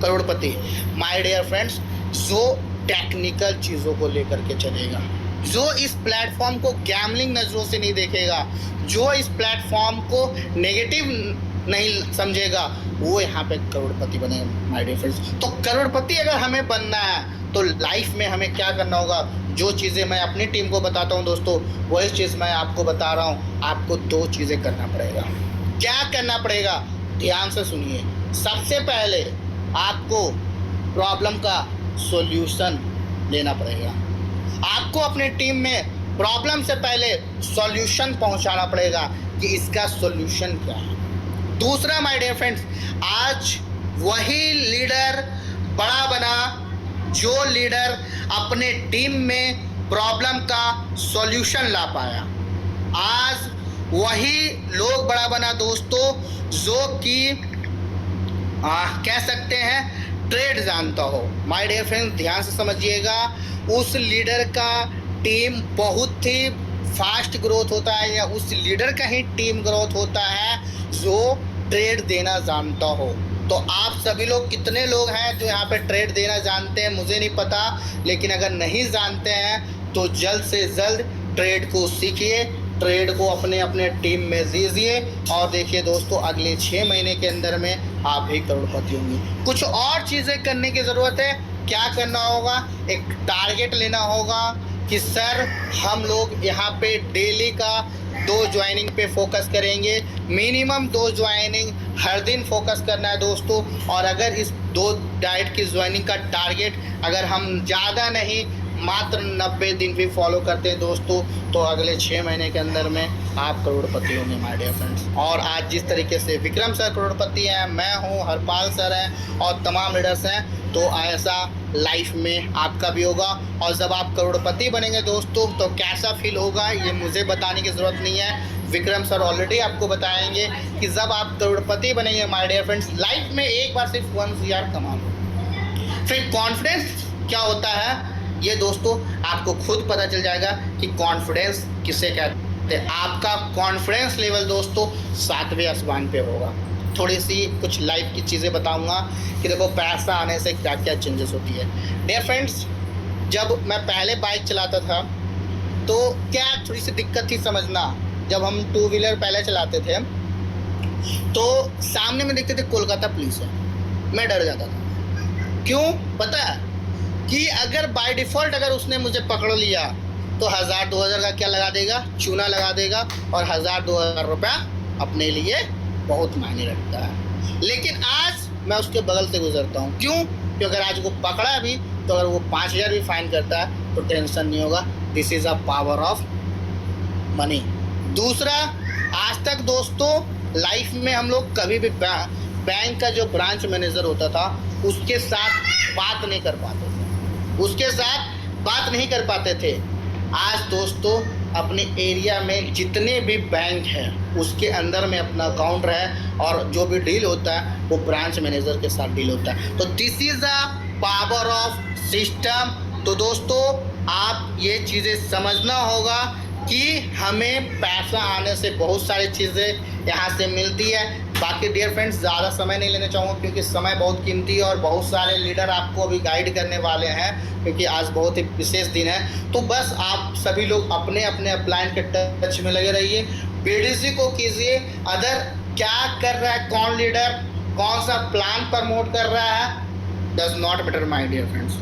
करोड़पति? माय डियर फ्रेंड्स, जो टेक्निकल चीज़ों को लेकर के चलेगा, जो इस प्लेटफॉर्म को गैम्बलिंग नज़रों से नहीं देखेगा, जो इस प्लेटफॉर्म को नेगेटिव नहीं समझेगा, वो यहाँ पे करोड़पति बनेगा माय डियर फ्रेंड्स। तो करोड़पति अगर हमें बनना है तो लाइफ में हमें क्या करना होगा? जो चीज़ें मैं अपनी टीम को बताता हूँ दोस्तों, वही चीज़ मैं आपको बता रहा हूँ। आपको 2 चीज़ें करना पड़ेगा। क्या करना पड़ेगा? ध्यान से सुनिए। सबसे पहले आपको प्रॉब्लम का सॉल्यूशन लेना पड़ेगा। आपको अपने टीम में प्रॉब्लम से पहले सॉल्यूशन पहुंचाना पड़ेगा कि इसका सॉल्यूशन क्या है। दूसरा माय डियर फ्रेंड्स, आज वही लीडर बड़ा बना जो लीडर अपने टीम में प्रॉब्लम का सॉल्यूशन ला पाया। आज वही लोग बड़ा बना दोस्तों जो कि कह सकते हैं ट्रेड जानता हो। माय डियर फ्रेंड्स, ध्यान से समझिएगा, उस लीडर का टीम बहुत ही फास्ट ग्रोथ होता है, या उस लीडर का ही टीम ग्रोथ होता है जो ट्रेड देना जानता हो। तो आप सभी लोग कितने लोग हैं जो यहाँ पे ट्रेड देना जानते हैं मुझे नहीं पता, लेकिन अगर नहीं जानते हैं तो जल्द से जल्द ट्रेड को सीखिए, ट्रेड को अपने अपने टीम में दीजिए। और देखिए दोस्तों, अगले 6 महीने के अंदर में आप भी करोड़पति होंगे। कुछ और चीज़ें करने की ज़रूरत है। क्या करना होगा? एक टारगेट लेना होगा कि सर हम लोग यहाँ पे डेली का 2 ज्वाइनिंग पे फोकस करेंगे, मिनिमम 2 ज्वाइनिंग हर दिन फोकस करना है दोस्तों। और अगर इस 2 डाइट की ज्वाइनिंग का टारगेट अगर हम ज़्यादा नहीं मात्र 90 दिन भी फॉलो करते हैं दोस्तों, तो अगले 6 महीने के अंदर में आप करोड़पति होंगे माय डियर फ्रेंड्स। और आज जिस तरीके से विक्रम सर करोड़पति हैं, मैं हूं, हरपाल सर हैं और तमाम लीडर्स हैं, तो ऐसा लाइफ में आपका भी होगा। और जब आप करोड़पति बनेंगे दोस्तों तो कैसा फील होगा ये मुझे बताने की ज़रूरत नहीं है, विक्रम सर ऑलरेडी आपको बताएंगे कि जब आप करोड़पति बनेंगे माय डियर फ्रेंड्स, लाइफ में एक बार सिर्फ 1 CR कमा लो। फिर कॉन्फिडेंस क्या होता है ये दोस्तों आपको खुद पता चल जाएगा कि कॉन्फिडेंस किसे कहते हैं। आपका कॉन्फिडेंस लेवल दोस्तों 7वें आसमान पे होगा। थोड़ी सी कुछ लाइफ की चीज़ें बताऊंगा कि देखो पैसा आने से क्या क्या चेंजेस होती है। डियर फ्रेंड्स, जब मैं पहले बाइक चलाता था तो क्या थोड़ी सी दिक्कत थी समझना। जब हम 2 व्हीलर पहले चलाते थे तो सामने में देखते थे कोलकाता पुलिस है, मैं डर जाता था। क्यों पता है? कि अगर बाय डिफ़ॉल्ट अगर उसने मुझे पकड़ लिया तो 1000-2000 का क्या लगा देगा? चूना लगा देगा। और 1000-2000 रुपया अपने लिए बहुत मायने रखता है। लेकिन आज मैं उसके बगल से गुजरता हूँ। क्यों? क्योंकि अगर आज वो पकड़ा भी तो अगर वो 5000 भी फाइन करता है तो टेंशन नहीं होगा। This is a power of money. दूसरा, आज तक दोस्तों लाइफ में हम लोग कभी भी बैंक का जो ब्रांच मैनेजर होता था उसके साथ बात नहीं कर पाते थे, उसके साथ बात नहीं कर पाते थे। आज दोस्तों अपने एरिया में जितने भी बैंक हैं उसके अंदर में अपना अकाउंट है और जो भी डील होता है वो ब्रांच मैनेजर के साथ डील होता है। तो this is a power of system. तो दोस्तों आप ये चीज़ें समझना होगा कि हमें पैसा आने से बहुत सारी चीज़ें यहाँ से मिलती है। बाकी डियर फ्रेंड्स, ज़्यादा समय नहीं लेना चाहूँगा क्योंकि समय बहुत कीमती है और बहुत सारे लीडर आपको अभी गाइड करने वाले हैं क्योंकि आज बहुत ही विशेष दिन है। तो बस आप सभी लोग अपने अपने अपलाइन के टच में लगे रहिए, बीडीसी को कीजिए। अदर क्या कर रहा है, कौन लीडर कौन सा प्लान प्रमोट कर रहा है, does not matter my dear friends.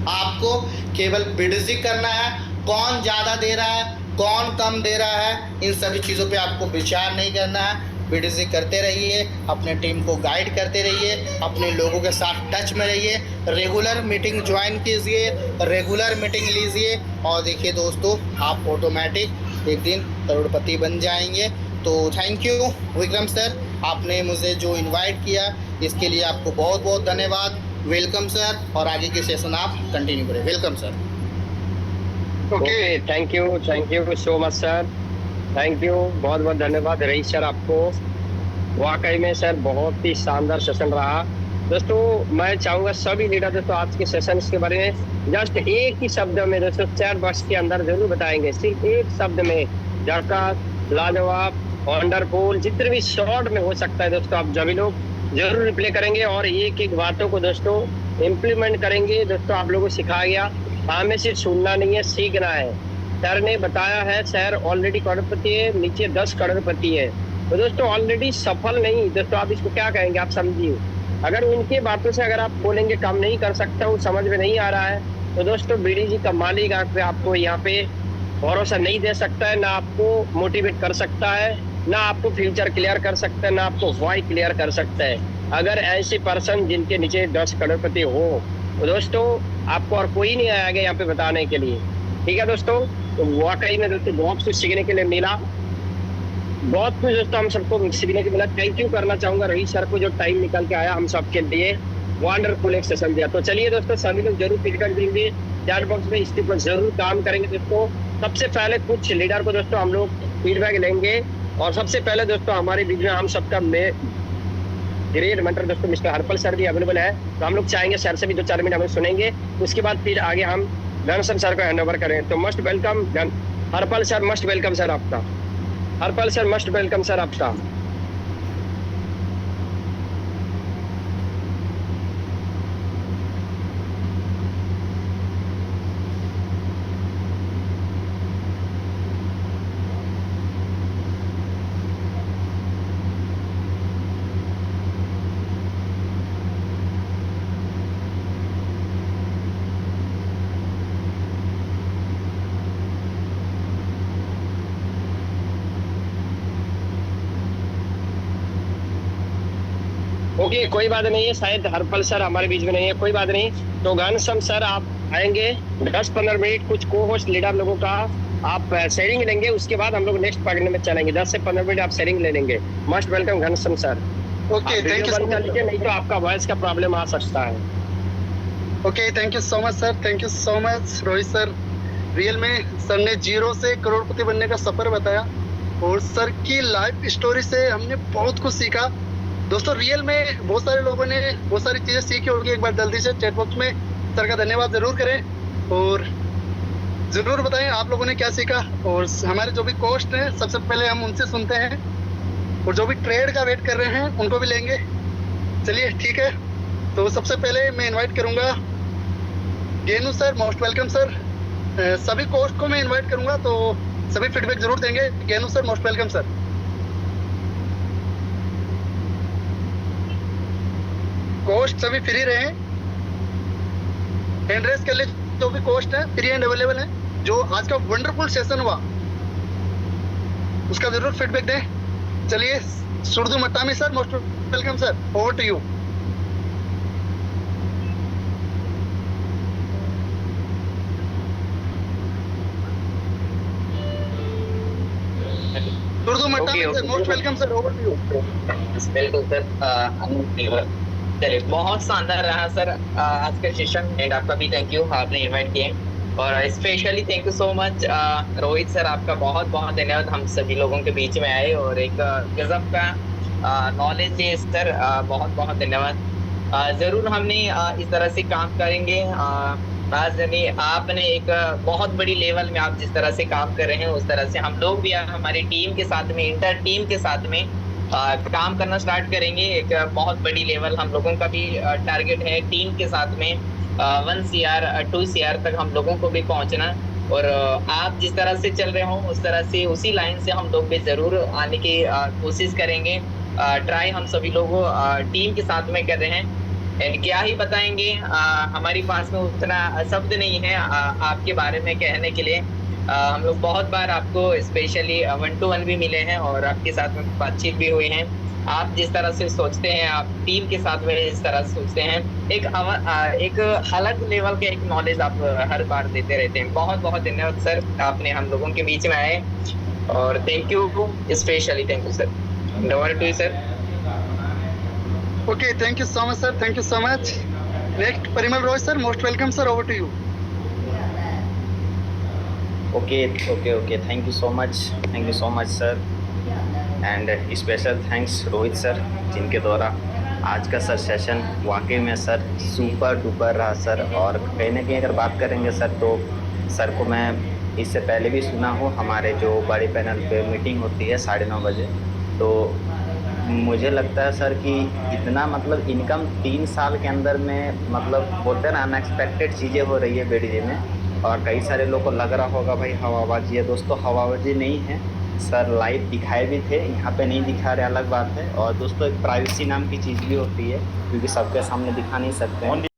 आपको केवल बीडीसी करना है, कौन ज़्यादा दे रहा है कौन कम दे रहा है, इन सभी चीज़ों पे आपको विचार नहीं करना है। बीडीसी करते रहिए, अपने टीम को गाइड करते रहिए, अपने लोगों के साथ टच में रहिए, रेगुलर मीटिंग ज्वाइन कीजिए, रेगुलर मीटिंग लीजिए और देखिए दोस्तों आप ऑटोमेटिक एक दिन करोड़पति बन जाएंगे। तो थैंक यू विक्रम सर, आपने मुझे जो इन्वाइट किया इसके लिए आपको बहुत बहुत धन्यवाद। वेलकम सर, और आगे के सेशन आप कंटिन्यू करें। Welcome sir. Okay, thank you so much sir, thank you, बहुत बहुत धन्यवाद रईस सर आपको। वाकई में सर बहुत ही शानदार सेशन रहा दोस्तों मैं चाहूंगा सभी लीडर दोस्तों आज के सेशन के बारे में जस्ट एक ही शब्द में दोस्तों चैट बॉक्स के अंदर जरूर बताएंगे, सिर्फ एक शब्द में, झकास, लाजवाब, वंडरफुल, जितने भी शॉर्ट में हो सकता है दोस्तों आप सभी लोग जरूर रिप्लाई करेंगे और एक एक बातों को दोस्तों इम्प्लीमेंट करेंगे। दोस्तों आप लोगों को सिखाया गया, हमें सिर्फ सुनना नहीं है, सीखना है। सर ने बताया है, सर ऑलरेडी करोड़पति है, नीचे 10 करोड़पति है। तो दोस्तों ऑलरेडी सफल नहीं, दोस्तों आप इसको क्या कहेंगे, आप समझिए। अगर उनकी बातों से अगर आप बोलेंगे काम नहीं कर सकता हूँ, समझ में नहीं आ रहा है, तो दोस्तों बीडी जी का मालिक आपको यहाँ पे भरोसा नहीं दे सकता है, ना आपको मोटिवेट कर सकता है, ना आपको फ्यूचर क्लियर कर सकता है, ना आपको वाई क्लियर कर सकता है। अगर ऐसे पर्सन जिनके नीचे 10 करोड़पति हो तो दोस्तों आपको और कोई नहीं आएगा यहाँ पे बताने के लिए। ठीक है दोस्तों, तो वाकई में दोस्तों बहुत कुछ सीखने के लिए मिला, बहुत कुछ दोस्तों हम सबको सीखने के मिला। थैंक यू करना चाहूंगा रोहित सर को जो टाइम निकल के आया हम सबके लिए, वंडरफुल एक सेशन दिया। तो चलिए दोस्तों सभी लोग जरूर फीडबैक देंगे चैट बॉक्स में, इसके ऊपर जरूर काम करेंगे दोस्तों। सबसे पहले कुछ लीडर को दोस्तों हम लोग फीडबैक लेंगे और सबसे पहले दोस्तों हमारे वीडियो हम सबका ग्रेट मेंटर दोस्तों मिस्टर हरपल सर भी अवेलेबल है, तो हम लोग चाहेंगे सर से भी 2-4 मिनट हम लोग सुनेंगे, उसके बाद फिर आगे हम घनश्याम सर को हैंड ओवर करें। तो must welcome Harpal sir, must welcome sir आपका, Harpal sir must welcome sir आपका। ओके कोई बात नहीं है, शायद हरपल सर हमारे बीच में नहीं है, कोई बात नहीं। तो घनश्याम सर आप आएंगे 10-15 मिनट, कुछ को होस्ट लीडर लोगों का आप शेयरिंग लेंगे, उसके बाद हम लोग नेक्स्ट पकड़ने में चलेंगे। 10 से 15 मिनट आप शेयरिंग ले लेंगे। Must welcome Ghanshyam sir. Okay thank you बंद कर लीजिए, नहीं तो आपका वॉइस का प्रॉब्लम आ सकता है। Okay thank you so much sir, thank you so much Rohit sir. Real में सर ने 0 से करोड़पति बनने का सफर बताया और सर की लाइफ स्टोरी से हमने बहुत कुछ सीखा। दोस्तों रियल में बहुत सारे लोगों ने बहुत सारी चीजें सीखी होंगी, एक बार जल्दी से चैट बॉक्स में सर का धन्यवाद जरूर करें और जरूर बताएं आप लोगों ने क्या सीखा। और हमारे जो भी कोस्ट हैं सबसे पहले हम उनसे सुनते हैं और जो भी ट्रेड का वेट कर रहे हैं उनको भी लेंगे। चलिए ठीक है, तो सबसे पहले मैं इनवाइट करूंगा Genu sir, most welcome sir. सभी कोस्ट को मैं इनवाइट करूंगा तो सभी फीडबैक जरूर देंगे। Genu sir most welcome sir. कोस्ट सभी फ्री रहे, हैंड रेस कर ले, जो भी कोस्ट है फ्री एंड अवेलेबल है। जो आज का वंडरफुल सेशन हुआ उसका जरूर फीडबैक दें। चलिए Surdu Mattami sir most welcome sir, over to you. Surdu Mattami sir most welcome sir, over to you. बिल्कुल सर, चलिए बहुत शानदार रहा सर आज का सेशन एंड आपका भी थैंक यू, आपने इनवाइट किए और specially thank you so much Rohit sir, आपका बहुत बहुत धन्यवाद हम सभी लोगों के बीच में आए और एक गजब का नॉलेज दिए सर, बहुत बहुत धन्यवाद। जरूर हमने इस तरह से काम करेंगे। आज आपने एक बहुत बड़ी लेवल में आप जिस तरह से काम कर रहे हैं उस तरह से हम लोग भी हमारी टीम के साथ में, इंटर टीम के साथ में काम करना स्टार्ट करेंगे। एक बहुत बड़ी लेवल हम लोगों का भी टारगेट है टीम के साथ में 1 CR 2 CR तक हम लोगों को भी पहुंचना। और आप जिस तरह से चल रहे हो उस तरह से उसी लाइन से हम लोग भी जरूर आने की कोशिश करेंगे। ट्राई हम सभी लोगों टीम के साथ में कर रहे हैं एंड क्या ही बताएंगे, हमारी पास में उतना शब्द नहीं है आपके बारे में कहने के लिए। हम लोग बहुत बार आपको स्पेशली 1-to-1 भी मिले हैं और आपके साथ में बातचीत भी हुई है। आप जिस तरह से सोचते हैं, आप टीम के साथ में इस तरह से सोचते हैं, एक अलग लेवल के एक नॉलेज आप हर बार देते रहते हैं। बहुत बहुत धन्यवाद सर, आपने हम लोगों के बीच में आए और thank you, specially thank you sir. Over to you sir. Okay thank you so much sir, thank you so much. Next Parimal Roj sir, most welcome sir, over to you. Okay. Thank you so much, sir. And special thanks Rohit sir, जिनके द्वारा आज का sir session वाकई में sir super duper रहा sir. और कहीं ना कहीं अगर बात करेंगे सर तो सर को मैं इससे पहले भी सुना हूँ, हमारे जो बड़े पैनल पे मीटिंग होती है 9:30 बजे, तो मुझे लगता है सर कि इतना मतलब इनकम 3 साल के अंदर में मतलब बोलते हैं ना अनएक्सपेक्टेड चीज़ें हो रही है BDJ में। और कई सारे लोग को लग रहा होगा भाई हवाबाजी है, दोस्तों हवाबाजी नहीं है सर, लाइव दिखाए भी थे, यहाँ पे नहीं दिखा रहे अलग बात है। और दोस्तों एक प्राइवेसी नाम की चीज़ भी होती है, क्योंकि सबके सामने दिखा नहीं सकते हैं।